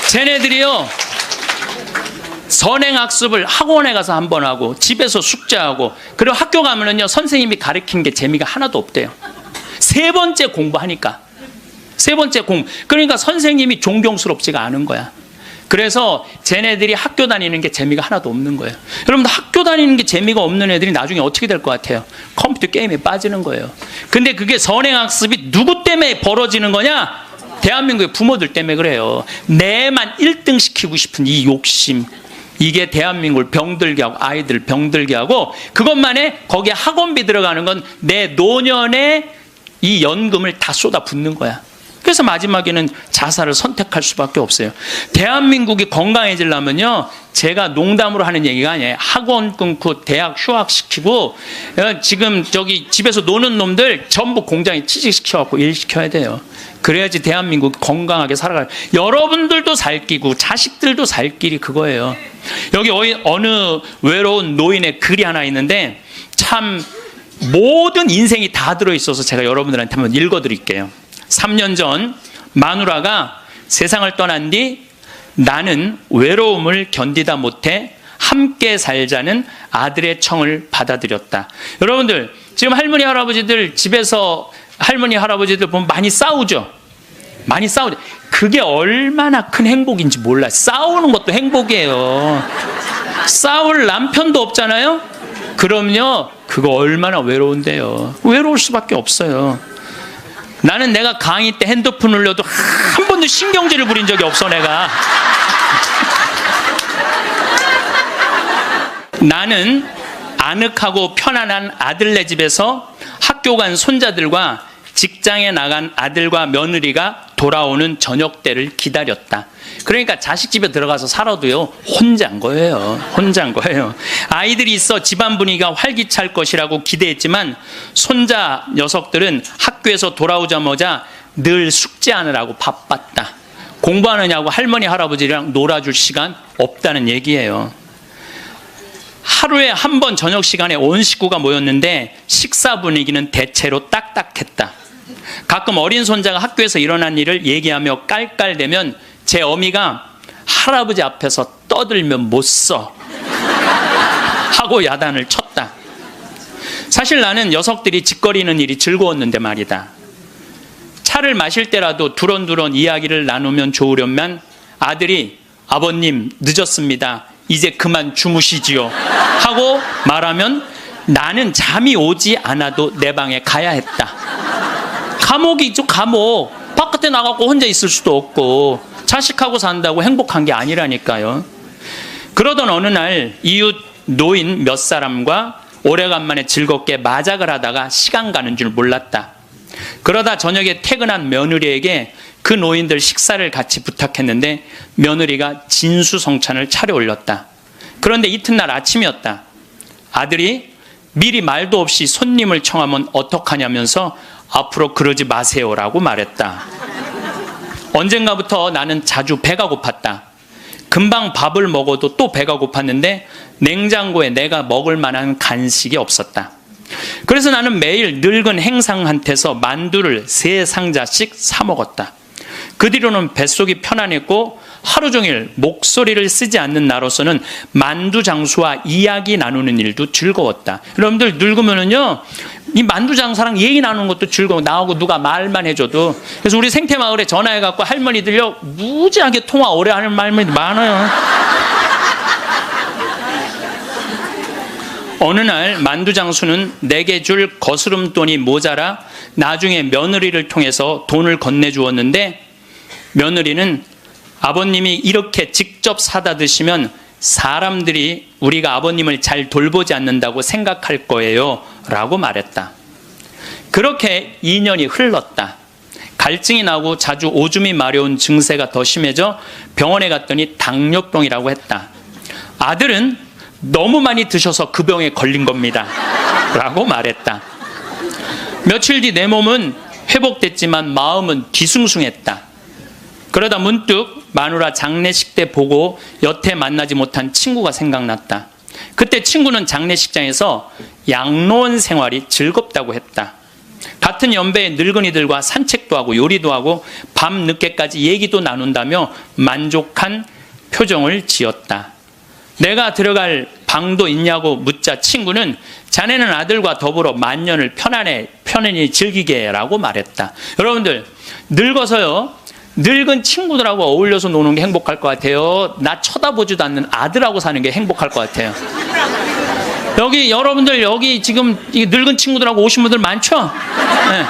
쟤네들이요 선행학습을 학원에 가서 한 번 하고 집에서 숙제하고 그리고 학교 가면은요 선생님이 가르친 게 재미가 하나도 없대요. 세 번째 공부하니까. 세 번째 그러니까 선생님이 존경스럽지가 않은 거야. 그래서 쟤네들이 학교 다니는 게 재미가 하나도 없는 거예요. 여러분들 학교 다니는 게 재미가 없는 애들이 나중에 어떻게 될 것 같아요? 컴퓨터 게임에 빠지는 거예요. 근데 그게 선행학습이 누구 때문에 벌어지는 거냐? 대한민국의 부모들 때문에 그래요. 내만 1등 시키고 싶은 이 욕심, 이게 대한민국을 병들게 하고 아이들 병들게 하고 그것만에 거기에 학원비 들어가는 건 내 노년의 이 연금을 다 쏟아붓는 거야. 그래서 마지막에는 자살을 선택할 수밖에 없어요. 대한민국이 건강해지려면요, 제가 농담으로 하는 얘기가 아니에요. 학원 끊고 대학 휴학시키고 지금 저기 집에서 노는 놈들 전부 공장에 취직시켜갖고 일시켜야 돼요. 그래야지 대한민국이 건강하게 살아가요. 여러분들도 살 끼고 자식들도 살 길이 그거예요. 여기 어느 외로운 노인의 글이 하나 있는데 참 모든 인생이 다 들어있어서 제가 여러분들한테 한번 읽어드릴게요. 3년 전 마누라가 세상을 떠난 뒤 나는 외로움을 견디다 못해 함께 살자는 아들의 청을 받아들였다. 여러분들 지금 할머니 할아버지들 집에서 할머니 할아버지들 보면 많이 싸우죠. 많이 싸우죠. 그게 얼마나 큰 행복인지 몰라요. 싸우는 것도 행복이에요. 싸울 남편도 없잖아요. 그럼요, 그거 얼마나 외로운데요. 외로울 수밖에 없어요. 나는 내가 강의 때 핸드폰 울려도 한 번도 신경질을 부린 적이 없어. 내가 나는 아늑하고 편안한 아들네 집에서 학교 간 손자들과 직장에 나간 아들과 며느리가 돌아오는 저녁 때를 기다렸다. 그러니까 자식 집에 들어가서 살아도요, 혼자인 거예요. 혼자인 거예요. 아이들이 있어 집안 분위기가 활기찰 것이라고 기대했지만 손자 녀석들은 학교에서 돌아오자마자 늘 숙제하느라고 바빴다. 공부하느냐고 할머니 할아버지랑 놀아줄 시간 없다는 얘기예요. 하루에 한 번 저녁 시간에 온 식구가 모였는데 식사 분위기는 대체로 딱딱했다. 가끔 어린 손자가 학교에서 일어난 일을 얘기하며 깔깔대면 제 어미가 할아버지 앞에서 떠들면 못 써 하고 야단을 쳤다. 사실 나는 녀석들이 짓거리는 일이 즐거웠는데 말이다. 차를 마실 때라도 두런두런 이야기를 나누면 좋으련만 아들이 아버님 늦었습니다. 이제 그만 주무시지요 하고 말하면 나는 잠이 오지 않아도 내 방에 가야 했다. 감옥이 있죠. 감옥. 바깥에 나가고 혼자 있을 수도 없고 자식하고 산다고 행복한 게 아니라니까요. 그러던 어느 날 이웃 노인 몇 사람과 오래간만에 즐겁게 마작을 하다가 시간 가는 줄 몰랐다. 그러다 저녁에 퇴근한 며느리에게 그 노인들 식사를 같이 부탁했는데 며느리가 진수성찬을 차려올렸다. 그런데 이튿날 아침이었다. 아들이 미리 말도 없이 손님을 청하면 어떡하냐면서 앞으로 그러지 마세요라고 말했다. 언젠가부터 나는 자주 배가 고팠다. 금방 밥을 먹어도 또 배가 고팠는데 냉장고에 내가 먹을 만한 간식이 없었다. 그래서 나는 매일 늙은 행상한테서 만두를 3상자씩 사 먹었다. 그 뒤로는 뱃속이 편안했고 하루 종일 목소리를 쓰지 않는 나로서는 만두 장수와 이야기 나누는 일도 즐거웠다. 여러분들 늙으면은요, 이 만두 장사랑 얘기 나누는 것도 즐거워. 나하고 누가 말만 해줘도. 그래서 우리 생태마을에 전화해갖고 할머니들요, 무지하게 통화 오래 하는 할머니들 많아요. 어느 날 만두 장수는 내게 줄 거스름돈이 모자라 나중에 며느리를 통해서 돈을 건네주었는데 며느리는 아버님이 이렇게 직접 사다 드시면 사람들이 우리가 아버님을 잘 돌보지 않는다고 생각할 거예요 라고 말했다. 그렇게 2년이 흘렀다. 갈증이 나고 자주 오줌이 마려운 증세가 더 심해져 병원에 갔더니 당뇨병이라고 했다. 아들은 너무 많이 드셔서 그 병에 걸린 겁니다 라고 말했다. 며칠 뒤 내 몸은 회복됐지만 마음은 뒤숭숭했다. 그러다 문득 마누라 장례식 때 보고 여태 만나지 못한 친구가 생각났다. 그때 친구는 장례식장에서 양로원 생활이 즐겁다고 했다. 같은 연배의 늙은이들과 산책도 하고 요리도 하고 밤 늦게까지 얘기도 나눈다며 만족한 표정을 지었다. 내가 들어갈 방도 있냐고 묻자 친구는 자네는 아들과 더불어 만년을 편안히 즐기게 라고 말했다. 여러분들 늙어서요, 늙은 친구들하고 어울려서 노는 게 행복할 것 같아요. 나 쳐다보지도 않는 아들하고 사는 게 행복할 것 같아요. 여기 여러분들 여기 지금 늙은 친구들하고 오신 분들 많죠? 네.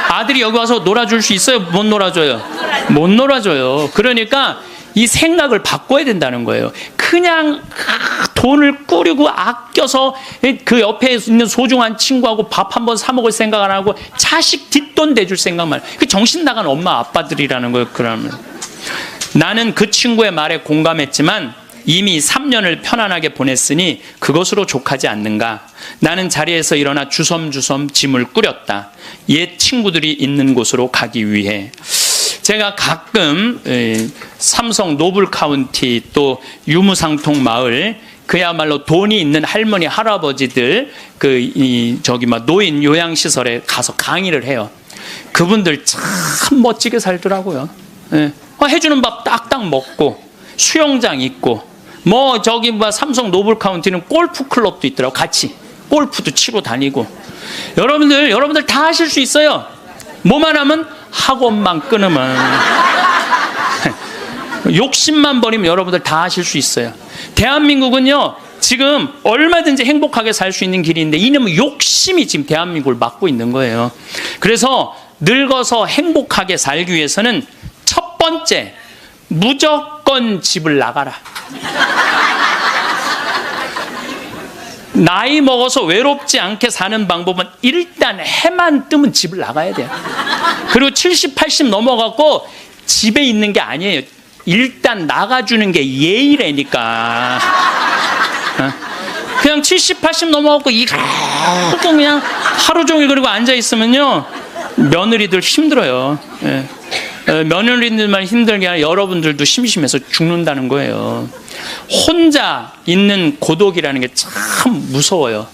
아들이 여기 와서 놀아줄 수 있어요? 못 놀아줘요? 못 놀아줘요. 그러니까 이 생각을 바꿔야 된다는 거예요. 그냥 돈을 꾸리고 아껴서 그 옆에 있는 소중한 친구하고 밥 한 번 사 먹을 생각 안 하고 자식 뒷돈 대줄 생각만. 그 정신 나간 엄마 아빠들이라는 거예요. 그러면 나는 그 친구의 말에 공감했지만 이미 3년을 편안하게 보냈으니 그것으로 족하지 않는가. 나는 자리에서 일어나 주섬주섬 짐을 꾸렸다. 옛 친구들이 있는 곳으로 가기 위해. 제가 가끔 삼성 노블카운티 또 유무상통 마을 그야말로 돈이 있는 할머니 할아버지들 노인 요양시설에 가서 강의를 해요. 그분들 참 멋지게 살더라고요. 해주는 밥 딱딱 먹고 수영장 있고 삼성 노블카운티는 골프 클럽도 있더라고. 같이 골프도 치고 다니고. 여러분들 다 하실 수 있어요. 뭐만 하면 학원만 끊으면 욕심만 버리면 여러분들 다 하실 수 있어요. 대한민국은요 지금 얼마든지 행복하게 살 수 있는 길이 있는데 이놈의 욕심이 지금 대한민국을 막고 있는 거예요. 그래서 늙어서 행복하게 살기 위해서는 첫 번째, 무조건 집을 나가라. 나이 먹어서 외롭지 않게 사는 방법은 일단 해만 뜨면 집을 나가야 돼요. 그리고 70, 80 넘어가고 집에 있는 게 아니에요. 일단 나가주는 게 예의라니까. 그냥 70, 80 넘어가고 그냥 하루 종일 그리고 앉아있으면요 며느리들 힘들어요. 며느리들만 힘들게 아니라 여러분들도 심심해서 죽는다는 거예요. 혼자 있는 고독이라는 게 참 무서워요.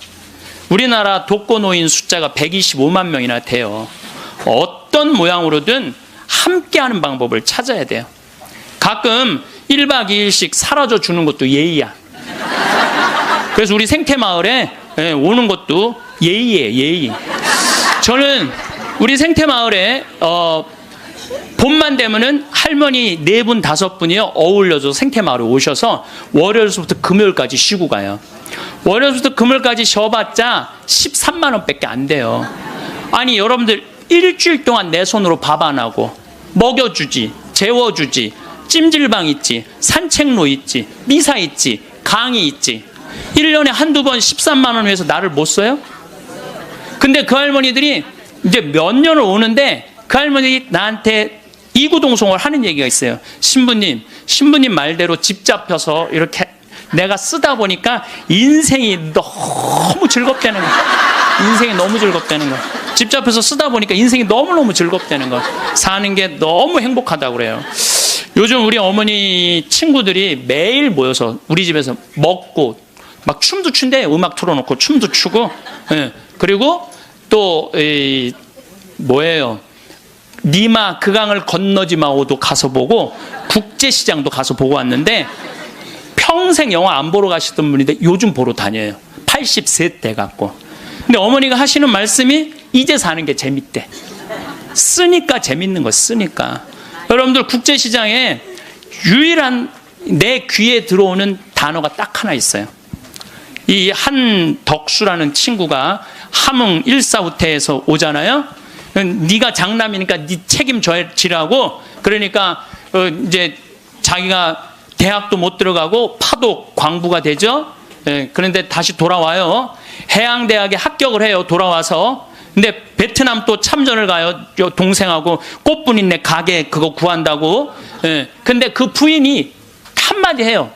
우리나라 독거노인 숫자가 125만 명이나 돼요. 어떤 모양으로든 함께하는 방법을 찾아야 돼요. 가끔 1박 2일씩 사라져 주는 것도 예의야. 그래서 우리 생태마을에 오는 것도 예의예요. 예의. 저는 우리 생태마을에 봄만 되면은 할머니 4분 5분이요 어울려서 생태마을에 오셔서 월요일부터 금요일까지 쉬고 가요. 월요일부터 금요일까지 쉬어봤자 13만 원밖에 안 돼요. 아니 여러분들 일주일 동안 내 손으로 밥 안 하고 먹여주지, 재워주지, 찜질방 있지, 산책로 있지, 미사 있지, 강의 있지. 1년에 한두 번 13만 원 위해서 나를 못 써요? 근데 그 할머니들이 이제 몇 년을 오는데 그 할머니 나한테 이구동성을 하는 얘기가 있어요. 신부님 말대로 집 잡혀서 이렇게 내가 쓰다 보니까 인생이 너무 즐겁다는 거야. 인생이 너무 즐겁다는 거야. 집 잡혀서 쓰다 보니까 인생이 너무너무 즐겁다는 거야. 사는 게 너무 행복하다고 그래요. 요즘 우리 어머니 친구들이 매일 모여서 우리 집에서 먹고 막 춤도 춘대. 음악 틀어놓고 춤도 추고. 그리고 또 뭐예요? 니마 그 강을 건너지 마오도 가서 보고 국제시장도 가서 보고 왔는데 평생 영화 안 보러 가시던 분인데 요즘 보러 다녀요. 83 돼갖고. 근데 어머니가 하시는 말씀이 이제 사는 게 재밌대. 쓰니까 재밌는 거 쓰니까. 여러분들 국제시장에 유일한 내 귀에 들어오는 단어가 딱 하나 있어요. 이 한덕수라는 친구가 함흥 일사후퇴에서 오잖아요. 네가 장남이니까 네 책임져지라고. 그러니까 이제 자기가 대학도 못 들어가고 파독 광부가 되죠. 그런데 다시 돌아와요. 해양대학에 합격을 해요. 돌아와서. 근데 베트남 또 참전을 가요. 동생하고 꽃분인네 가게 그거 구한다고. 근데 그 부인이 한마디 해요.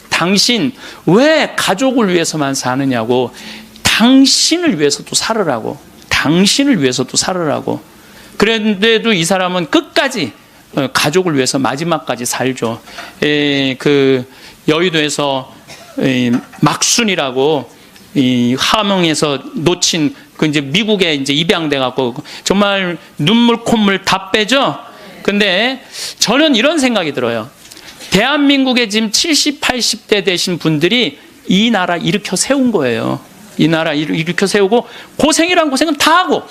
당신 왜 가족을 위해서만 사느냐고. 당신을 위해서도 살으라고. 당신을 위해서도 살으라고. 그런데도 이 사람은 끝까지 가족을 위해서 마지막까지 살죠. 그 여의도에서 막순이라고 함흥에서 놓친 그 이제 미국에 이제 입양돼 갖고 정말 눈물 콧물 다 빼죠. 근데 저는 이런 생각이 들어요. 대한민국에 지금 70, 80대 되신 분들이 이 나라 일으켜 세운 거예요. 이 나라 일으켜 세우고 고생이란 고생은 다 하고.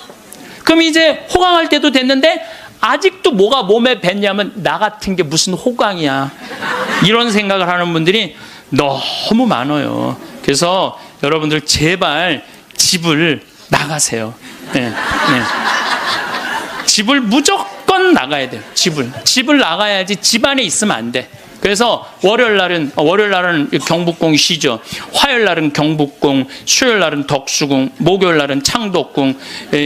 그럼 이제 호강할 때도 됐는데 아직도 뭐가 몸에 뱄냐면 나 같은 게 무슨 호강이야. 이런 생각을 하는 분들이 너무 많아요. 그래서 여러분들 제발 집을 나가세요. 네. 집을 무조건 나가야 돼요. 집을 나가야지. 집 안에 있으면 안 돼. 그래서 월요일 날은 경복궁이 쉬죠. 화요일 날은 경복궁, 수요일 날은 덕수궁, 목요일 날은 창덕궁,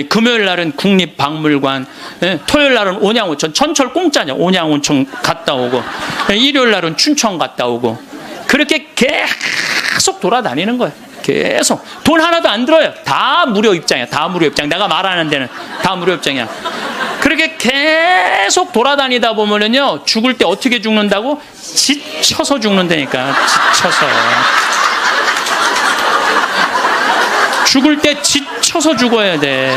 금요일 날은 국립박물관, 토요일 날은 온양온천, 전철 공짜냐, 온양온천 갔다 오고, 일요일 날은 춘천 갔다 오고, 그렇게 계속 돌아다니는 거예요. 계속 돈 하나도 안 들어요. 다 무료 입장이야. 다 무료 입장. 내가 말하는 데는 다 무료 입장이야. 그렇게 계속 돌아다니다 보면은요, 죽을 때 어떻게 죽는다고? 지쳐서 죽는다니까. 지쳐서. 죽을 때 지쳐서 죽어야 돼.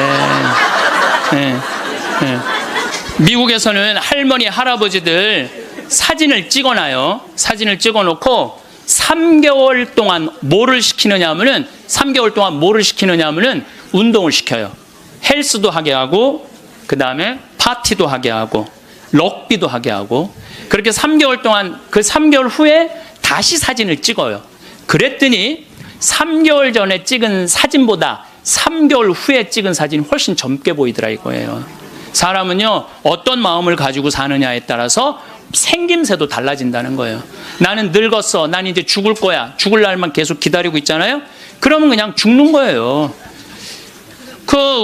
네. 네. 미국에서는 할머니, 할아버지들 사진을 찍어놔요. 사진을 찍어놓고 3개월 동안 뭐를 시키느냐면은 3개월 동안 뭐를 시키느냐면은 운동을 시켜요. 헬스도 하게 하고, 그 다음에 파티도 하게 하고, 럭비도 하게 하고, 그렇게 3개월 동안, 그 3개월 후에 다시 사진을 찍어요. 그랬더니 3개월 전에 찍은 사진보다 3개월 후에 찍은 사진이 훨씬 젊게 보이더라 이거예요. 사람은요, 어떤 마음을 가지고 사느냐에 따라서 생김새도 달라진다는 거예요. 나는 늙었어. 난 이제 죽을 거야. 죽을 날만 계속 기다리고 있잖아요. 그러면 그냥 죽는 거예요.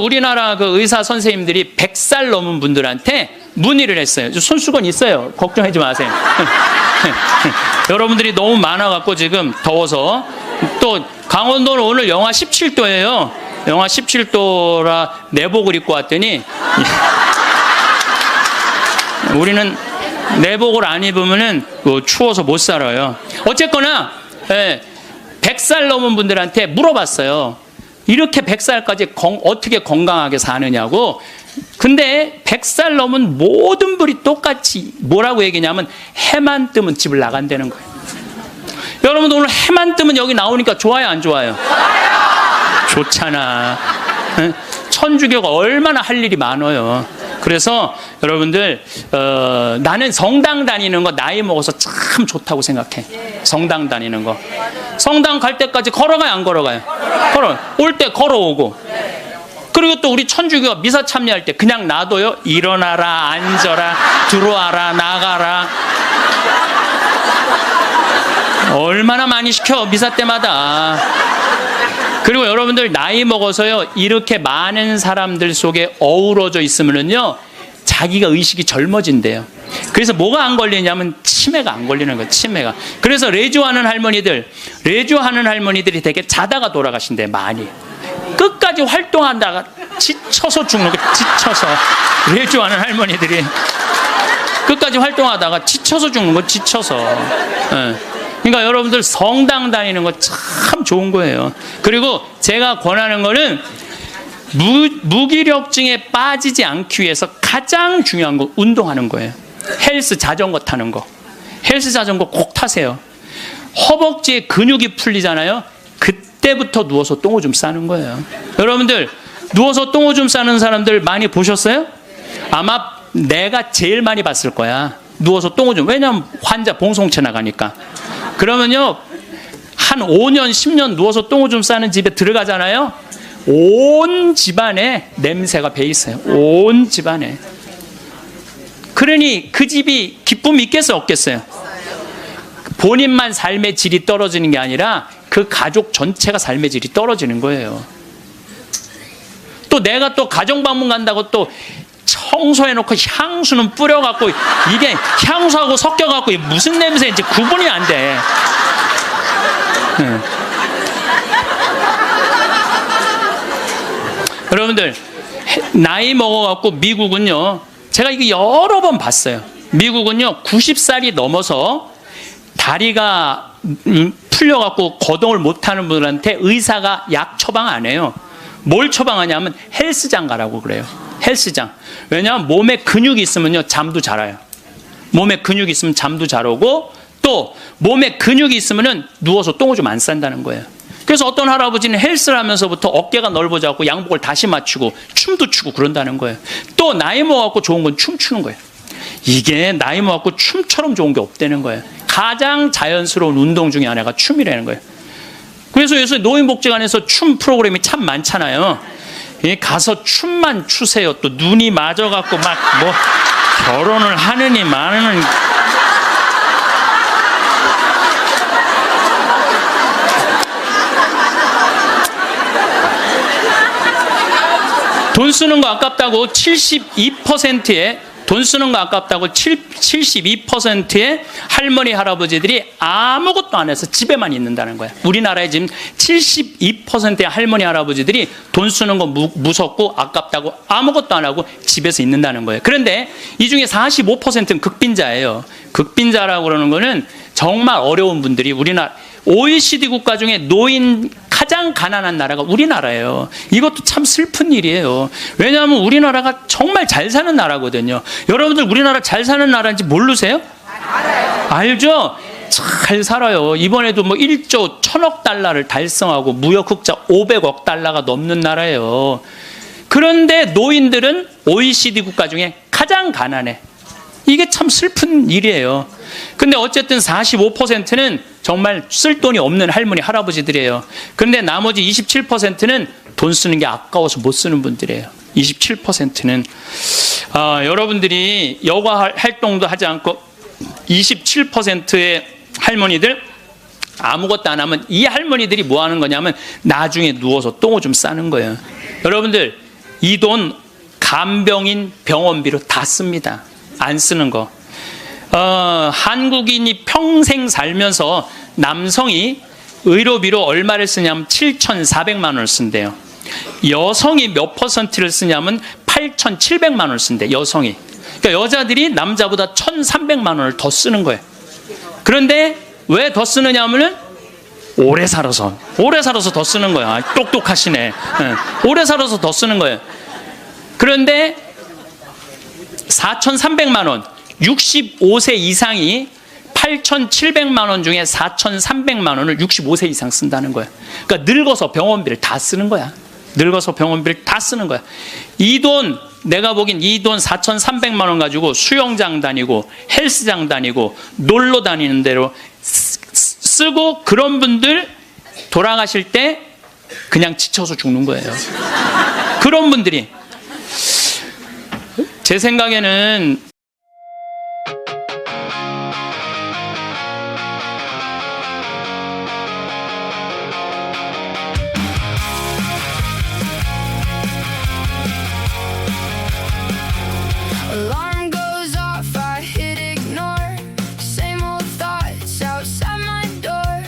우리나라 의사 선생님들이 100살 넘은 분들한테 문의를 했어요. 손수건 있어요. 걱정하지 마세요. 여러분들이 너무 많아갖고 지금 더워서. 또 강원도는 오늘 영하 17도예요. 영하 17도라 내복을 입고 왔더니 우리는 내복을 안 입으면은 추워서 못 살아요. 어쨌거나 100살 넘은 분들한테 물어봤어요. 이렇게 100살까지 어떻게 건강하게 사느냐고. 근데 100살 넘은 모든 분이 똑같이 뭐라고 얘기냐면 해만 뜨면 집을 나간다는 거예요. 여러분 오늘 해만 뜨면 여기 나오니까 좋아요, 안 좋아요? 좋잖아. 천주교가 얼마나 할 일이 많아요. 그래서 여러분들 나는 성당 다니는 거 나이 먹어서 참 좋다고 생각해. 성당 다니는 거. 성당 갈 때까지 걸어가요, 안 걸어가요? 올 때 걸어오고. 그리고 또 우리 천주교가 미사 참여할 때 그냥 놔둬요. 일어나라, 앉아라, 들어와라, 나가라. 얼마나 많이 시켜, 미사 때마다. 그리고 여러분들 나이 먹어서요, 이렇게 많은 사람들 속에 어우러져 있으면은요, 자기가 의식이 젊어진대요. 그래서 뭐가 안 걸리냐면 치매가 안 걸리는 거예요. 치매가. 그래서 레주하는 할머니들이 되게 자다가 돌아가신대, 많이. 끝까지 활동한다가 지쳐서 죽는 거예요. 지쳐서. 레주하는 할머니들이 끝까지 활동하다가 지쳐서 죽는 거예요. 지쳐서. 그러니까 여러분들 성당 다니는 거 참 좋은 거예요. 그리고 제가 권하는 거는 무기력증에 빠지지 않기 위해서 가장 중요한 거 운동하는 거예요. 헬스 자전거 타는 거. 헬스 자전거 꼭 타세요. 허벅지에 근육이 풀리잖아요. 그때부터 누워서 똥오줌 싸는 거예요. 여러분들 누워서 똥오줌 싸는 사람들 많이 보셨어요? 아마 내가 제일 많이 봤을 거야. 누워서 똥오줌. 왜냐면 환자 봉송체 나가니까. 그러면요, 한 5년, 10년 누워서 똥오줌 싸는 집에 들어가잖아요. 온 집안에 냄새가 배 있어요. 온 집안에. 그러니 그 집이 기쁨이 있겠어요, 없겠어요? 본인만 삶의 질이 떨어지는 게 아니라 그 가족 전체가 삶의 질이 떨어지는 거예요. 또 내가 또 가정방문 간다고 또 청소해놓고 향수는 뿌려갖고 이게 향수하고 섞여갖고 무슨 냄새인지 구분이 안 돼. 여러분들 나이 먹어갖고 미국은요, 제가 이거 여러 번 봤어요. 미국은요 90살이 넘어서 다리가 풀려갖고 거동을 못하는 분들한테 의사가 약 처방 안 해요. 뭘 처방하냐면 헬스장 가라고 그래요. 헬스장. 왜냐하면 몸에 근육이 있으면요 잠도 잘 와요. 몸에 근육이 있으면 잠도 잘 오고, 또 몸에 근육이 있으면은 누워서 똥오줌 안 싼다는 거예요. 그래서 어떤 할아버지는 헬스를 하면서부터 어깨가 넓어져갖고 양복을 다시 맞추고 춤도 추고 그런다는 거예요. 또 나이 먹어갖고 좋은 건 춤추는 거예요. 이게 나이 먹어갖고 춤처럼 좋은 게 없다는 거예요. 가장 자연스러운 운동 중에 하나가 춤이라는 거예요. 그래서 요새 노인복지관에서 춤 프로그램이 참 많잖아요. 가서 춤만 추세요. 또 눈이 맞아갖고 막 뭐 결혼을 하느니 마느니 돈 쓰는 거 아깝다고 72%의 돈 쓰는 거 아깝다고 72%의 할머니 할아버지들이 아무것도 안 해서 집에만 있는다는 거야. 우리나라에 지금 72%의 할머니 할아버지들이 돈 쓰는 거 무섭고 아깝다고 아무것도 안 하고 집에서 있는다는 거예요. 그런데 이 중에 45%는 극빈자예요. 극빈자라고 그러는 거는 정말 어려운 분들이 우리나라 OECD 국가 중에 노인 가장 가난한 나라가 우리나라예요. 이것도 참 슬픈 일이에요. 왜냐하면 우리나라가 정말 잘 사는 나라거든요. 여러분들 우리나라 잘 사는 나라인지 모르세요? 알죠? 잘 살아요. 이번에도 뭐 1조 1000억 달러를 달성하고 무역 흑자 500억 달러가 넘는 나라예요. 그런데 노인들은 OECD 국가 중에 가장 가난해. 이게 참 슬픈 일이에요. 근데 어쨌든 45%는 정말 쓸 돈이 없는 할머니, 할아버지들이에요. 그런데 나머지 27%는 돈 쓰는 게 아까워서 못 쓰는 분들이에요. 27%는. 여러분들이 여가 활동도 하지 않고 27%의 할머니들 아무것도 안 하면 이 할머니들이 뭐 하는 거냐면 나중에 누워서 똥 오줌 싸는 거예요. 여러분들 이 돈 간병인 병원비로 다 씁니다. 안 쓰는 거. 한국인이 평생 살면서 남성이 의료비로 얼마를 쓰냐면 7,400만 원을 쓴대요. 여성이 몇 퍼센트를 쓰냐면 8,700만 원을 쓴대. 여성이. 그러니까 여자들이 남자보다 1,300만 원을 더 쓰는 거예요. 그런데 왜 더 쓰느냐 하면은 오래 살아서 더 쓰는 거야. 똑똑하시네. 오래 살아서 더 쓰는 거예요. 그런데 4,300만 원, 65세 이상이 8,700만 원 중에 4,300만 원을 65세 이상 쓴다는 거예요. 그러니까 늙어서 병원비를 다 쓰는 거야. 늙어서 병원비를 다 쓰는 거야. 이 돈, 내가 보긴 이 돈 4,300만 원 가지고 수영장 다니고 헬스장 다니고 놀러 다니는 대로 쓰고 그런 분들 돌아가실 때 그냥 지쳐서 죽는 거예요. 그런 분들이. 제 생각에는 Alarm goes off, I hit ignore. Same old thoughts outside my door.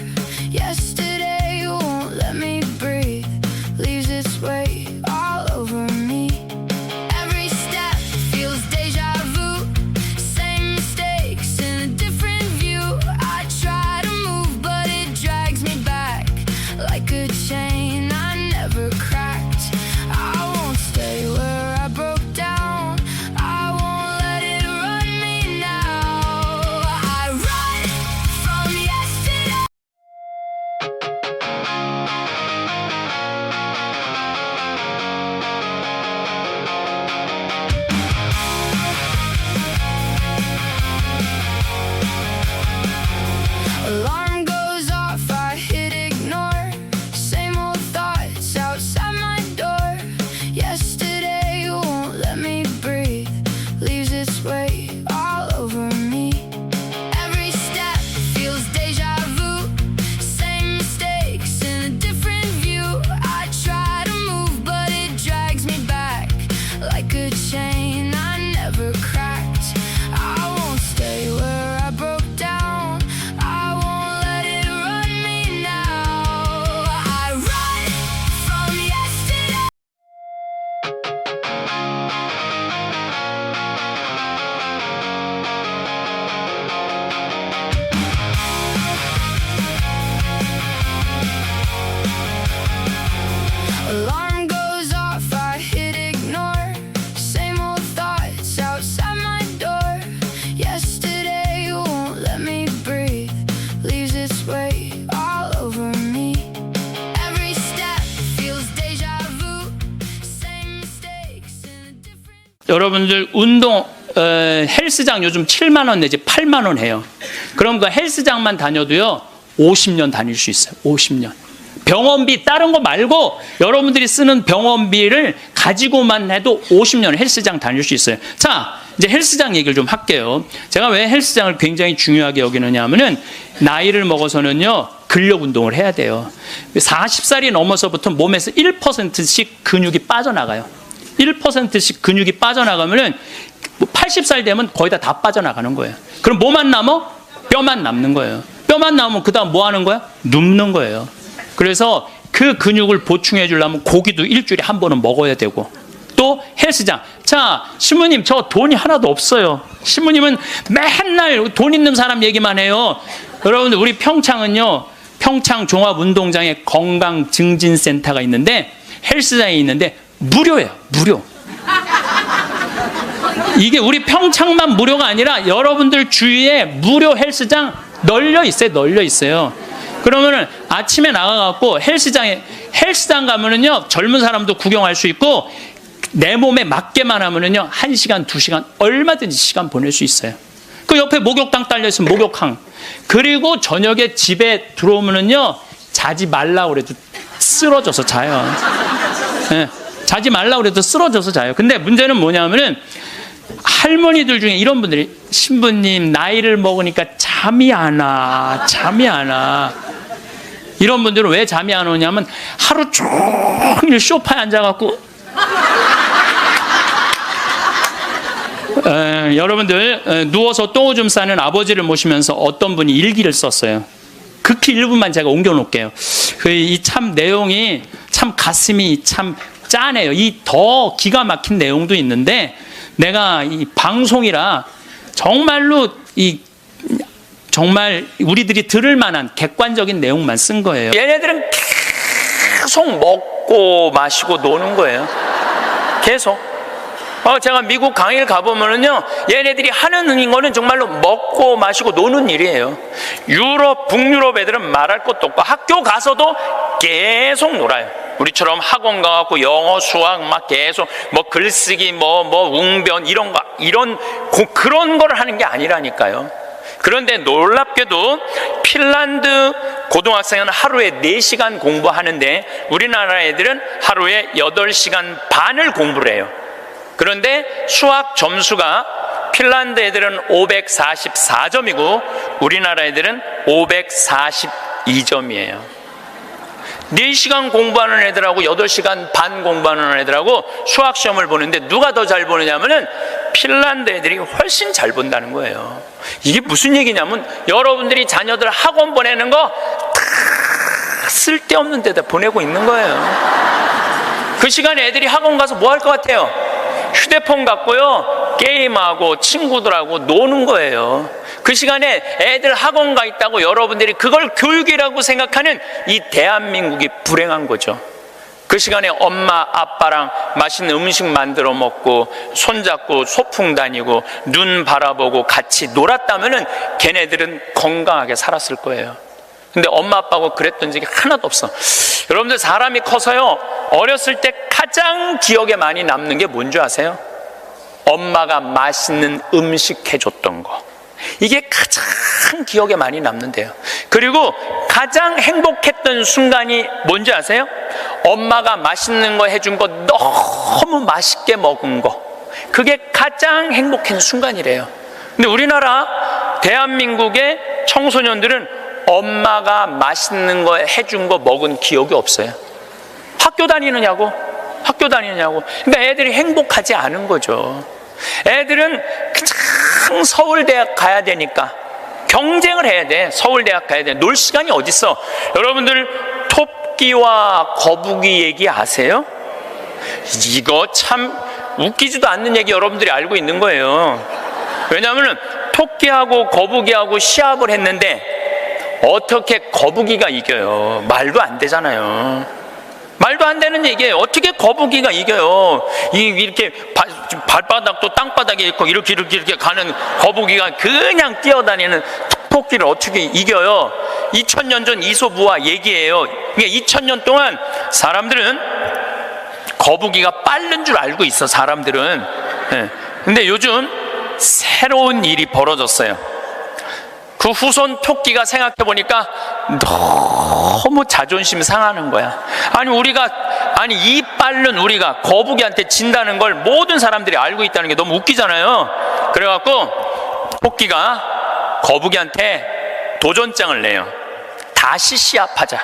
Yesterday won't let me breathe. Leaves its weight all over me. Every step feels deja vu. Same mistakes in a different view. I try to move, but it drags me back like a chain I never cracked. I won't stay where I broke down. I won't let it run me now. I run from yesterday. Alarm goes off, I hit ignore. Same old thoughts outside my door. Yesterday won't let me breathe. Leaves its weight all over me. Every step feels deja vu. Same mistakes in a different view. I try to move, but it drags me back like a chain I never cracked. I won't stay where I broke down. I won't let it run me now. I run from yesterday. Alarm goes off, I hit ignore. Same old thoughts outside my door. Yesterday won't let me breathe. Leaves its weight all over me. Every step feels deja vu. Same mistakes in a different. 여러분들 운동 헬스장 요즘 7만 원 내지 8만 원 해요. 그럼 그 헬스장만 다녀도요 50년 다닐 수 있어요. 50년. 병원비 다른 거 말고 여러분들이 쓰는 병원비를 가지고만 해도 50년 헬스장 다닐 수 있어요. 자, 이제 헬스장 얘기를 좀 할게요. 제가 왜 헬스장을 굉장히 중요하게 여기느냐 하면은 나이를 먹어서는요 근력 운동을 해야 돼요. 40살이 넘어서부터 몸에서 1%씩 근육이 빠져나가요. 1%씩 근육이 빠져나가면은 80살 되면 거의 다 빠져나가는 거예요. 그럼 뭐만 남아? 뼈만 남는 거예요. 뼈만 남으면 그 다음 뭐 하는 거야? 눕는 거예요. 그래서 그 근육을 보충해 주려면 고기도 일주일에 한 번은 먹어야 되고, 또 헬스장. 자, 신부님 저 돈이 하나도 없어요. 신부님은 맨날 돈 있는 사람 얘기만 해요. 여러분들 우리 평창은요, 평창 종합운동장에 건강증진센터가 있는데, 헬스장이 있는데 무료예요. 무료. 이게 우리 평창만 무료가 아니라 여러분들 주위에 무료 헬스장 널려 있어요. 널려 있어요. 그러면은 아침에 나가갖고 헬스장 가면은요, 젊은 사람도 구경할 수 있고, 내 몸에 맞게만 하면은요, 1시간, 2시간 얼마든지 시간 보낼 수 있어요. 그 옆에 목욕탕 딸려 있으면 목욕탕. 그리고 저녁에 집에 들어오면은요, 자지 말라고 그래도 쓰러져서 자요. 네, 자지 말라고 그래도 쓰러져서 자요. 근데 문제는 뭐냐면은 할머니들 중에 이런 분들이, 신부님 나이를 먹으니까 잠이 안 와. 잠이 안 와. 이런 분들은 왜 잠이 안 오냐면 하루 종일 소파에 앉아갖고 여러분들 누워서 똥오줌 싸는 아버지를 모시면서 어떤 분이 일기를 썼어요. 극히 일부만 제가 옮겨놓을게요. 이 참 내용이 참 가슴이 참 짠해요. 이 더 기가 막힌 내용도 있는데, 내가 이 방송이라 정말로 정말 우리들이 들을 만한 객관적인 내용만 쓴 거예요. 얘네들은 계속 먹고 마시고 노는 거예요. 계속. 제가 미국 강의를 가보면은요, 얘네들이 하는 거는 정말로 먹고 마시고 노는 일이에요. 유럽, 북유럽 애들은 말할 것도 없고 학교 가서도 계속 놀아요. 우리처럼 학원 가갖고 영어, 수학 막 계속 뭐 글쓰기, 뭐 웅변 그런 걸 하는 게 아니라니까요. 그런데 놀랍게도 핀란드 고등학생은 하루에 4시간 공부하는데 우리나라 애들은 하루에 8시간 반을 공부를 해요. 그런데 수학 점수가 핀란드 애들은 544점이고 우리나라 애들은 542점이에요. 4시간 공부하는 애들하고 8시간 반 공부하는 애들하고 수학 시험을 보는데 누가 더 잘 보느냐면은 핀란드 애들이 훨씬 잘 본다는 거예요. 이게 무슨 얘기냐면 여러분들이 자녀들 학원 보내는 거 다 쓸데없는 데다 보내고 있는 거예요. 그 시간에 애들이 학원 가서 뭐 할 것 같아요? 휴대폰 갖고요, 게임하고 친구들하고 노는 거예요. 그 시간에 애들 학원 가 있다고 여러분들이 그걸 교육이라고 생각하는 이 대한민국이 불행한 거죠. 그 시간에 엄마 아빠랑 맛있는 음식 만들어 먹고 손잡고 소풍 다니고 눈 바라보고 같이 놀았다면은 걔네들은 건강하게 살았을 거예요. 근데 엄마 아빠하고 그랬던 적이 하나도 없어. 여러분들 사람이 커서요, 어렸을 때 가장 기억에 많이 남는 게 뭔지 아세요? 엄마가 맛있는 음식 해줬던 거. 이게 가장 기억에 많이 남는데요. 그리고 가장 행복했던 순간이 뭔지 아세요? 엄마가 맛있는 거 해준 거 너무 맛있게 먹은 거. 그게 가장 행복한 순간이래요. 근데 우리나라 대한민국의 청소년들은 엄마가 맛있는 거 해준 거 먹은 기억이 없어요. 학교 다니느냐고. 그러니까 애들이 행복하지 않은 거죠. 애들은 그냥 서울대학 가야 되니까 경쟁을 해야 돼. 서울대학 가야 돼. 놀 시간이 어딨어. 여러분들 토끼와 거북이 얘기 아세요? 이거 참 웃기지도 않는 얘기 여러분들이 알고 있는 거예요. 왜냐하면 토끼하고 거북이하고 시합을 했는데 어떻게 거북이가 이겨요? 말도 안 되잖아요. 말도 안 되는 얘기예요. 어떻게 거북이가 이겨요? 이렇게 발바닥도 땅바닥에 있고 이렇게 가는 거북이가 그냥 뛰어다니는 토끼를 어떻게 이겨요? 2000년 전 이솝우화 얘기예요. 그러니까 2000년 동안 사람들은 거북이가 빠른 줄 알고 있어, 사람들은. 근데 요즘 새로운 일이 벌어졌어요. 그 후손 토끼가 생각해보니까 너무 자존심 상하는 거야. 아니 이 빠른 우리가 거북이한테 진다는 걸 모든 사람들이 알고 있다는 게 너무 웃기잖아요. 그래갖고 토끼가 거북이한테 도전장을 내요. 다시 시합하자.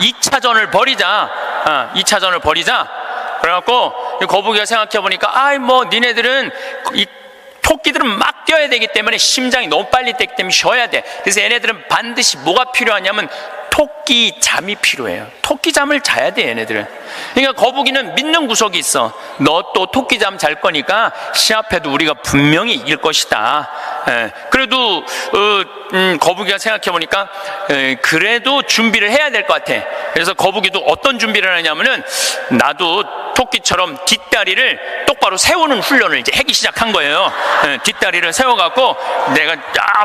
2차전을 벌이자. 2차전을 벌이자. 그래갖고 거북이가 생각해 보니까 아이 뭐 니네들은 이 토끼들은 막 뛰어야 되기 때문에 심장이 너무 빨리 뛰기 때문에 쉬어야 돼. 그래서 얘네들은 반드시 뭐가 필요하냐면 토끼 잠이 필요해요. 토끼 잠을 자야 돼 얘네들은. 그러니까 거북이는 믿는 구석이 있어. 너 또 토끼 잠 잘 거니까 시합해도 우리가 분명히 이길 것이다. 그래도 거북이가 생각해 보니까 그래도 준비를 해야 될 것 같아. 그래서 거북이도 어떤 준비를 하냐면은 나도 토끼처럼 뒷다리를 똑바로 세우는 훈련을 이제 하기 시작한 거예요. 뒷다리를 세워갖고 내가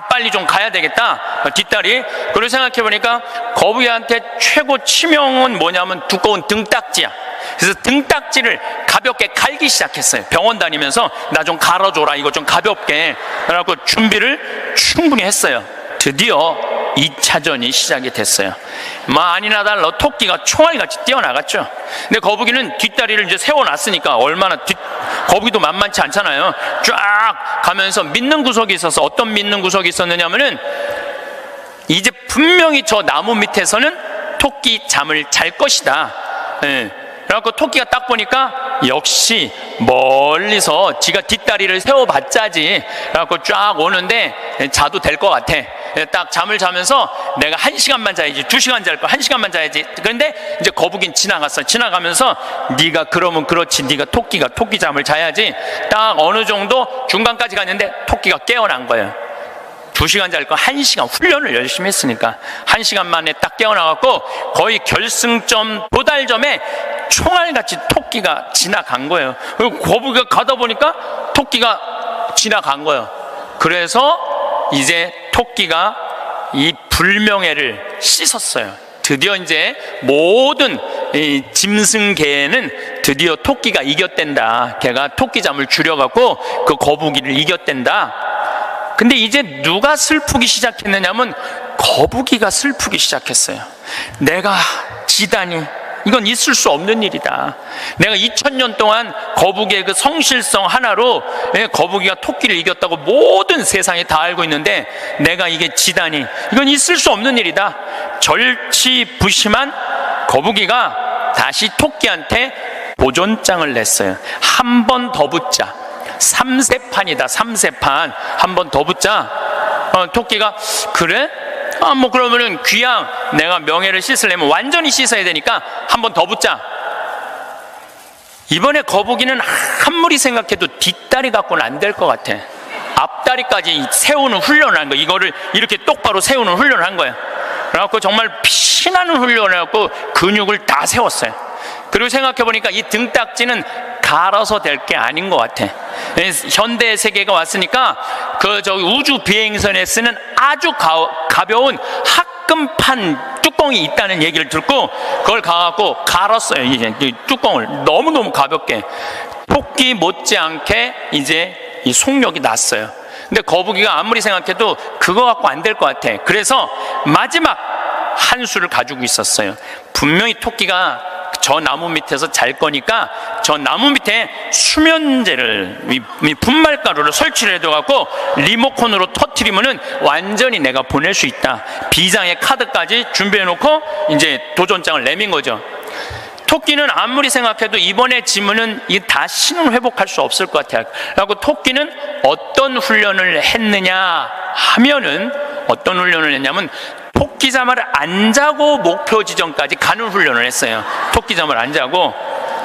빨리 좀 가야 되겠다. 뒷다리. 그리고 생각해 보니까 거북이한테 최고 치명은 뭐냐면 두꺼운 등딱지야. 그래서 등딱지를 가볍게 갈기 시작했어요. 병원 다니면서 나 좀 갈아줘라. 이거 좀 가볍게. 그래갖고 준비를 충분히 했어요. 드디어 2차전이 시작이 됐어요. 아니나 달라 토끼가 총알같이 뛰어나갔죠. 근데 거북이는 뒷다리를 이제 세워놨으니까 거북이도 만만치 않잖아요. 쫙 가면서 믿는 구석이 있어서 어떤 믿는 구석이 있었느냐면은 이제 분명히 저 나무 밑에서는 토끼 잠을 잘 것이다. 그래갖고 토끼가 딱 보니까 역시 멀리서 지가 뒷다리를 세워봤자지. 그래갖고 쫙 오는데 자도 될 것 같아. 딱 잠을 자면서 내가 1시간만 자야지, 2시간 잘 거야, 1시간만 자야지. 그런데 이제 거북이는 지나갔어. 지나가면서 네가 그러면 그렇지, 네가 토끼 잠을 자야지. 딱 어느 정도 중간까지 갔는데 토끼가 깨어난 거예요. 2시간 잘 거 1시간 훈련을 열심히 했으니까 1시간 만에 딱 깨어나갖고 거의 결승점 도달점에 총알같이 토끼가 지나간 거예요. 그리고 거북이가 가다 보니까 토끼가 지나간 거예요. 그래서 이제 토끼가 이 불명예를 씻었어요. 드디어 이제 모든 이 짐승계에는 드디어 토끼가 이겼댄다. 걔가 토끼잠을 줄여갖고 그 거북이를 이겼댄다. 근데 이제 누가 슬프기 시작했느냐면 거북이가 슬프기 시작했어요. 내가 지다니, 이건 있을 수 없는 일이다. 내가 2000년 동안 거북이의 그 성실성 하나로 거북이가 토끼를 이겼다고 모든 세상이 다 알고 있는데 내가 이게 지다니, 이건 있을 수 없는 일이다. 절치부심한 거북이가 다시 토끼한테 도전장을 냈어요. 한 번 더 붙자. 3세판이다. 3세판. 한 번 더 붙자. 토끼가 그래? 뭐 그러면은 귀양 내가 명예를 씻으려면 완전히 씻어야 되니까 한 번 더 붙자. 이번에 거북이는 아무리 생각해도 뒷다리 갖고는 안 될 것 같아. 앞다리까지 세우는 훈련을 한 거야. 이거를 이렇게 똑바로 세우는 훈련을 한 거야. 그래갖고 정말 피나는 훈련을 해갖고 근육을 다 세웠어요. 그리고 생각해보니까 이 등딱지는 갈아서 될 게 아닌 것 같아. 현대 세계가 왔으니까 저기 우주 비행선에 쓰는 아주 가벼운 합금판 뚜껑이 있다는 얘기를 듣고 그걸 가갖고 갈았어요. 이제 이 뚜껑을 너무너무 가볍게. 토끼 못지않게 이제 이 속력이 났어요. 근데 거북이가 아무리 생각해도 그거 갖고 안 될 것 같아. 그래서 마지막 한 수를 가지고 있었어요. 분명히 토끼가 저 나무 밑에서 잘 거니까 저 나무 밑에 수면제를, 분말가루를 설치를 해둬갖고 리모컨으로 터트리면은 완전히 내가 보낼 수 있다. 비장의 카드까지 준비해놓고 이제 도전장을 내민 거죠. 토끼는 아무리 생각해도 이번에 지면은 이게 다시는 회복할 수 없을 것 같아요. 그리고 토끼는 어떤 훈련을 했느냐 하면은, 어떤 훈련을 했냐면 토끼잠을 안 자고 목표 지점까지 가는 훈련을 했어요. 토끼잠을 안 자고.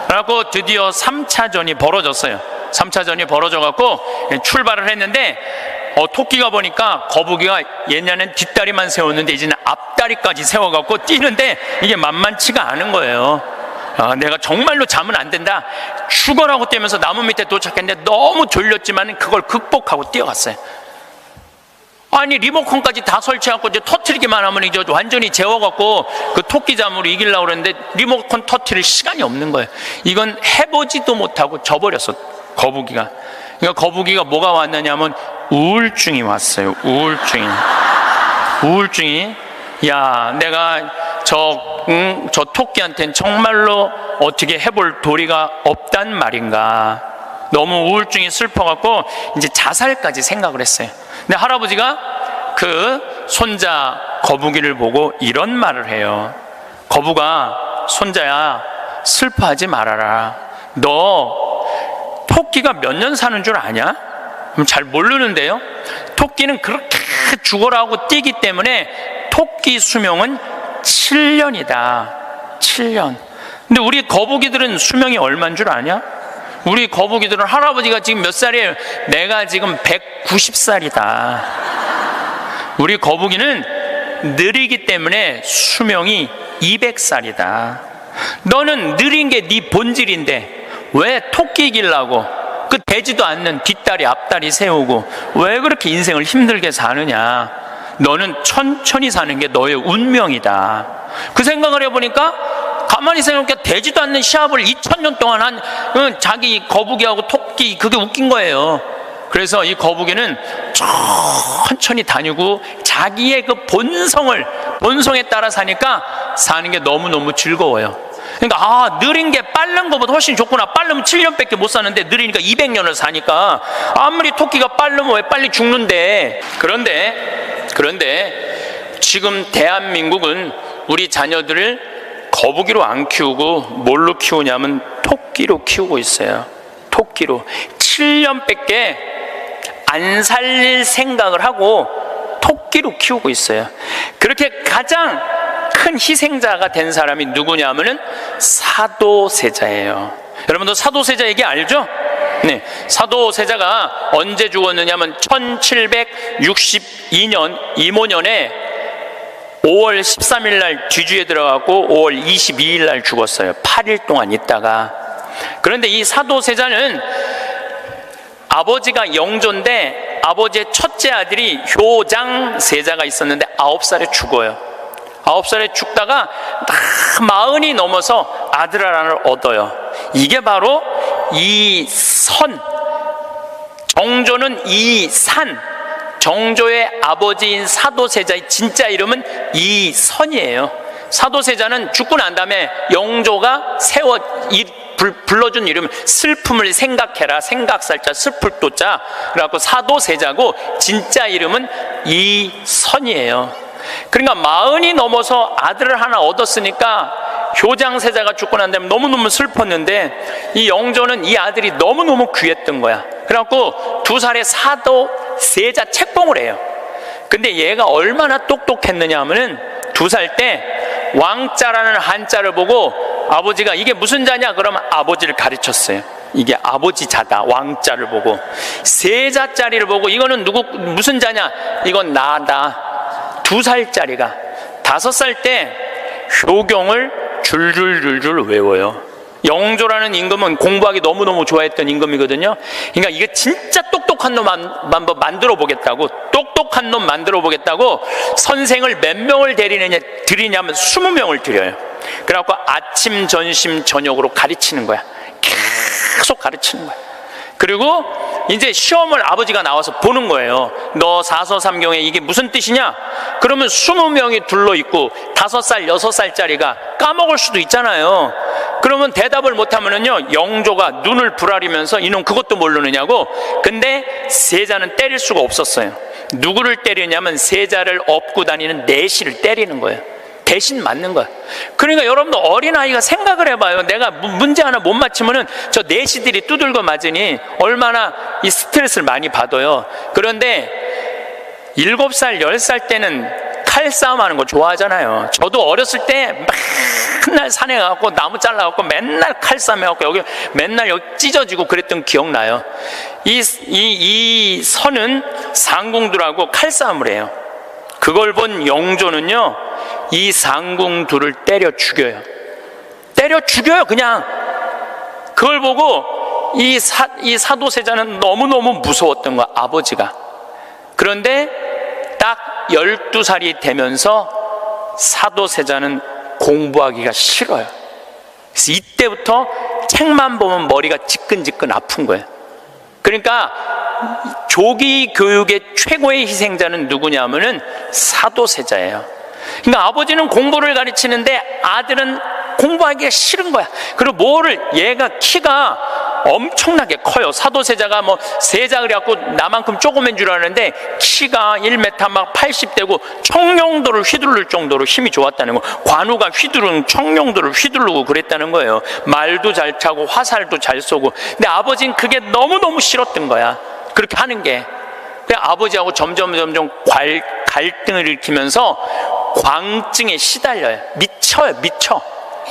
그래갖고 드디어 3차전이 벌어졌어요. 3차전이 벌어져갖고 출발을 했는데 토끼가 보니까 거북이가 옛날엔 뒷다리만 세웠는데 이제는 앞다리까지 세워갖고 뛰는데 이게 만만치가 않은 거예요. 내가 정말로 자면 안 된다. 죽어라고 뛰면서 나무 밑에 도착했는데 너무 졸렸지만 그걸 극복하고 뛰어갔어요. 아니 리모컨까지 다 설치하고 이제 터트리기만 하면 이제 완전히 재워갖고 그 토끼잠으로 이기려고 그랬는데 리모컨 터트릴 시간이 없는 거예요. 이건 해보지도 못하고 져버렸어 거북이가. 그러니까 거북이가 뭐가 왔느냐면 우울증이 왔어요. 우울증이 야 내가 저 토끼한테는 정말로 어떻게 해볼 도리가 없단 말인가. 너무 우울증이 슬퍼갖고 이제 자살까지 생각을 했어요. 근데 할아버지가 그 손자 거북이를 보고 이런 말을 해요. 거북아, 손자야, 슬퍼하지 말아라. 너 토끼가 몇 년 사는 줄 아냐? 잘 모르는데요. 토끼는 그렇게 죽어라고 뛰기 때문에 토끼 수명은 7년이다. 7년. 근데 우리 거북이들은 수명이 얼마인 줄 아냐? 우리 거북이들은 할아버지가 지금 몇 살이에요? 내가 지금 190살이다. 우리 거북이는 느리기 때문에 수명이 200살이다. 너는 느린 게 네 본질인데 왜 토끼이길라고 그 되지도 않는 뒷다리 앞다리 세우고 왜 그렇게 인생을 힘들게 사느냐? 너는 천천히 사는 게 너의 운명이다. 그 생각을 해보니까 가만히 생각해 되지도 않는 시합을 2000년 동안 한 자기 거북이하고 토끼, 그게 웃긴 거예요. 그래서 이 거북이는 천천히 다니고 자기의 그 본성에 따라 사니까 사는 게 너무너무 즐거워요. 그러니까 느린 게 빠른 것보다 훨씬 좋구나. 빠르면 7년밖에 못 사는데 느리니까 200년을 사니까 아무리 토끼가 빠르면 왜 빨리 죽는데. 그런데 지금 대한민국은 우리 자녀들을 거북이로 안 키우고 뭘로 키우냐면 토끼로 키우고 있어요. 토끼로 7년밖에 안 살릴 생각을 하고 토끼로 키우고 있어요. 그렇게 가장 큰 희생자가 된 사람이 누구냐면은 사도세자예요. 여러분도 사도세자 얘기 알죠? 네, 사도세자가 언제 죽었느냐면 1762년 이모년에 5월 13일 날 뒤주에 들어가고 5월 22일 날 죽었어요. 8일 동안 있다가. 그런데 이 사도세자는 아버지가 영조인데 아버지의 첫째 아들이 효장세자가 있었는데 9살에 죽어요. 9살에 죽다가 다 40이 넘어서 아들 하나를 얻어요. 이게 바로 이선, 정조는 이산, 정조의 아버지인 사도세자의 진짜 이름은 이선이에요. 사도세자는 죽고 난 다음에 영조가 불러준 이름, 슬픔을 생각해라, 생각살자, 슬플 도자, 그래갖고 사도세자고 진짜 이름은 이선이에요. 그러니까 40이 넘어서 아들을 하나 얻었으니까 효장세자가 죽고 난 다음에 너무너무 슬펐는데 이 영조는 이 아들이 너무너무 귀했던 거야. 그래갖고 2살에 사도세자 책봉을 해요. 근데 얘가 얼마나 똑똑했느냐 하면은 2살 때 왕자라는 한자를 보고 아버지가 이게 무슨 자냐? 그러면 아버지를 가르쳤어요. 이게 아버지 자다. 왕자를 보고. 세자짜리를 보고 이거는 무슨 자냐? 이건 나다. 2살짜리가 5살 때 효경을 줄줄줄줄 외워요. 영조라는 임금은 공부하기 너무너무 좋아했던 임금이거든요. 그러니까 이게 진짜 똑똑한 놈 만들어 보겠다고, 똑똑한 놈 만들어 보겠다고 선생을 몇 명을 들이냐면 20명을 들여요. 그래갖고 아침, 점심, 저녁으로 가르치는 거야. 계속 가르치는 거야. 그리고 이제 시험을 아버지가 나와서 보는 거예요. 너 사서삼경에 이게 무슨 뜻이냐? 그러면 20명이 둘러있고 5살, 6살짜리가 까먹을 수도 있잖아요. 그러면 대답을 못하면은요, 영조가 눈을 부라리면서 이놈 그것도 모르느냐고. 근데 세자는 때릴 수가 없었어요. 누구를 때리냐면 세자를 업고 다니는 내시를 때리는 거예요. 대신 맞는 거야. 그러니까 여러분도 어린아이가 생각을 해봐요. 내가 문제 하나 못 맞추면은 저 내시들이 두들겨 맞으니 얼마나 이 스트레스를 많이 받아요. 그런데 7살, 10살 때는 칼싸움 하는 거 좋아하잖아요. 저도 어렸을 때 맨날 산에 가고 나무 잘라갖고 맨날 칼싸움 해갖고 여기 맨날 여기 찢어지고 그랬던 기억나요. 이 선은 상궁들하고 칼싸움을 해요. 그걸 본 영조는요, 이 상궁들을 때려 죽여요. 그냥. 그걸 보고 이 사도세자는 너무너무 무서웠던 거야, 아버지가. 그런데 딱 12살이 되면서 사도세자는 공부하기가 싫어요. 그래서 이때부터 책만 보면 머리가 지끈지끈 아픈 거예요. 그러니까 조기 교육의 최고의 희생자는 누구냐면은 사도세자예요. 그러니까 아버지는 공부를 가르치는데 아들은 공부하기가 싫은 거야. 그리고 얘가 키가 엄청나게 커요. 사도세자가 뭐 세자 그래갖고 나만큼 조그만 줄 아는데 키가 1m 막 80대고 청룡도를 휘두를 정도로 힘이 좋았다는 거. 관우가 청룡도를 휘두르고 그랬다는 거예요. 말도 잘 타고 화살도 잘 쏘고. 근데 아버지는 그게 너무너무 싫었던 거야, 그렇게 하는 게. 근데 아버지하고 점점 갈등을 일으키면서 광증에 시달려요.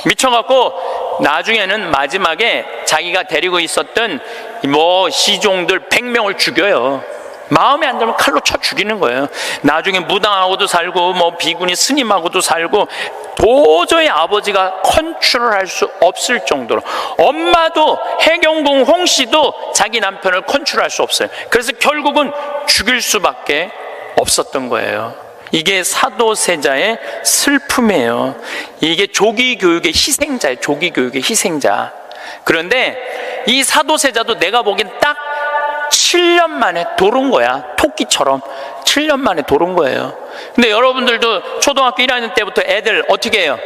미쳐갖고 나중에는 마지막에 자기가 데리고 있었던 뭐 시종들 100명을 죽여요. 마음에 안 들면 칼로 쳐 죽이는 거예요. 나중에 무당하고도 살고 뭐 비구니 스님하고도 살고, 도저히 아버지가 컨트롤할 수 없을 정도로. 엄마도 해경궁 홍씨도 자기 남편을 컨트롤할 수 없어요. 그래서 결국은 죽일 수밖에 없었던 거예요. 이게 사도세자의 슬픔이에요. 이게 조기교육의 희생자예요. 조기교육의 희생자. 그런데 이 사도세자도 내가 보기엔 딱 7년 만에 돌은 거야. 토끼처럼 7년 만에 돌은 거예요. 근데 여러분들도 초등학교 1학년 때부터 애들 어떻게 해요?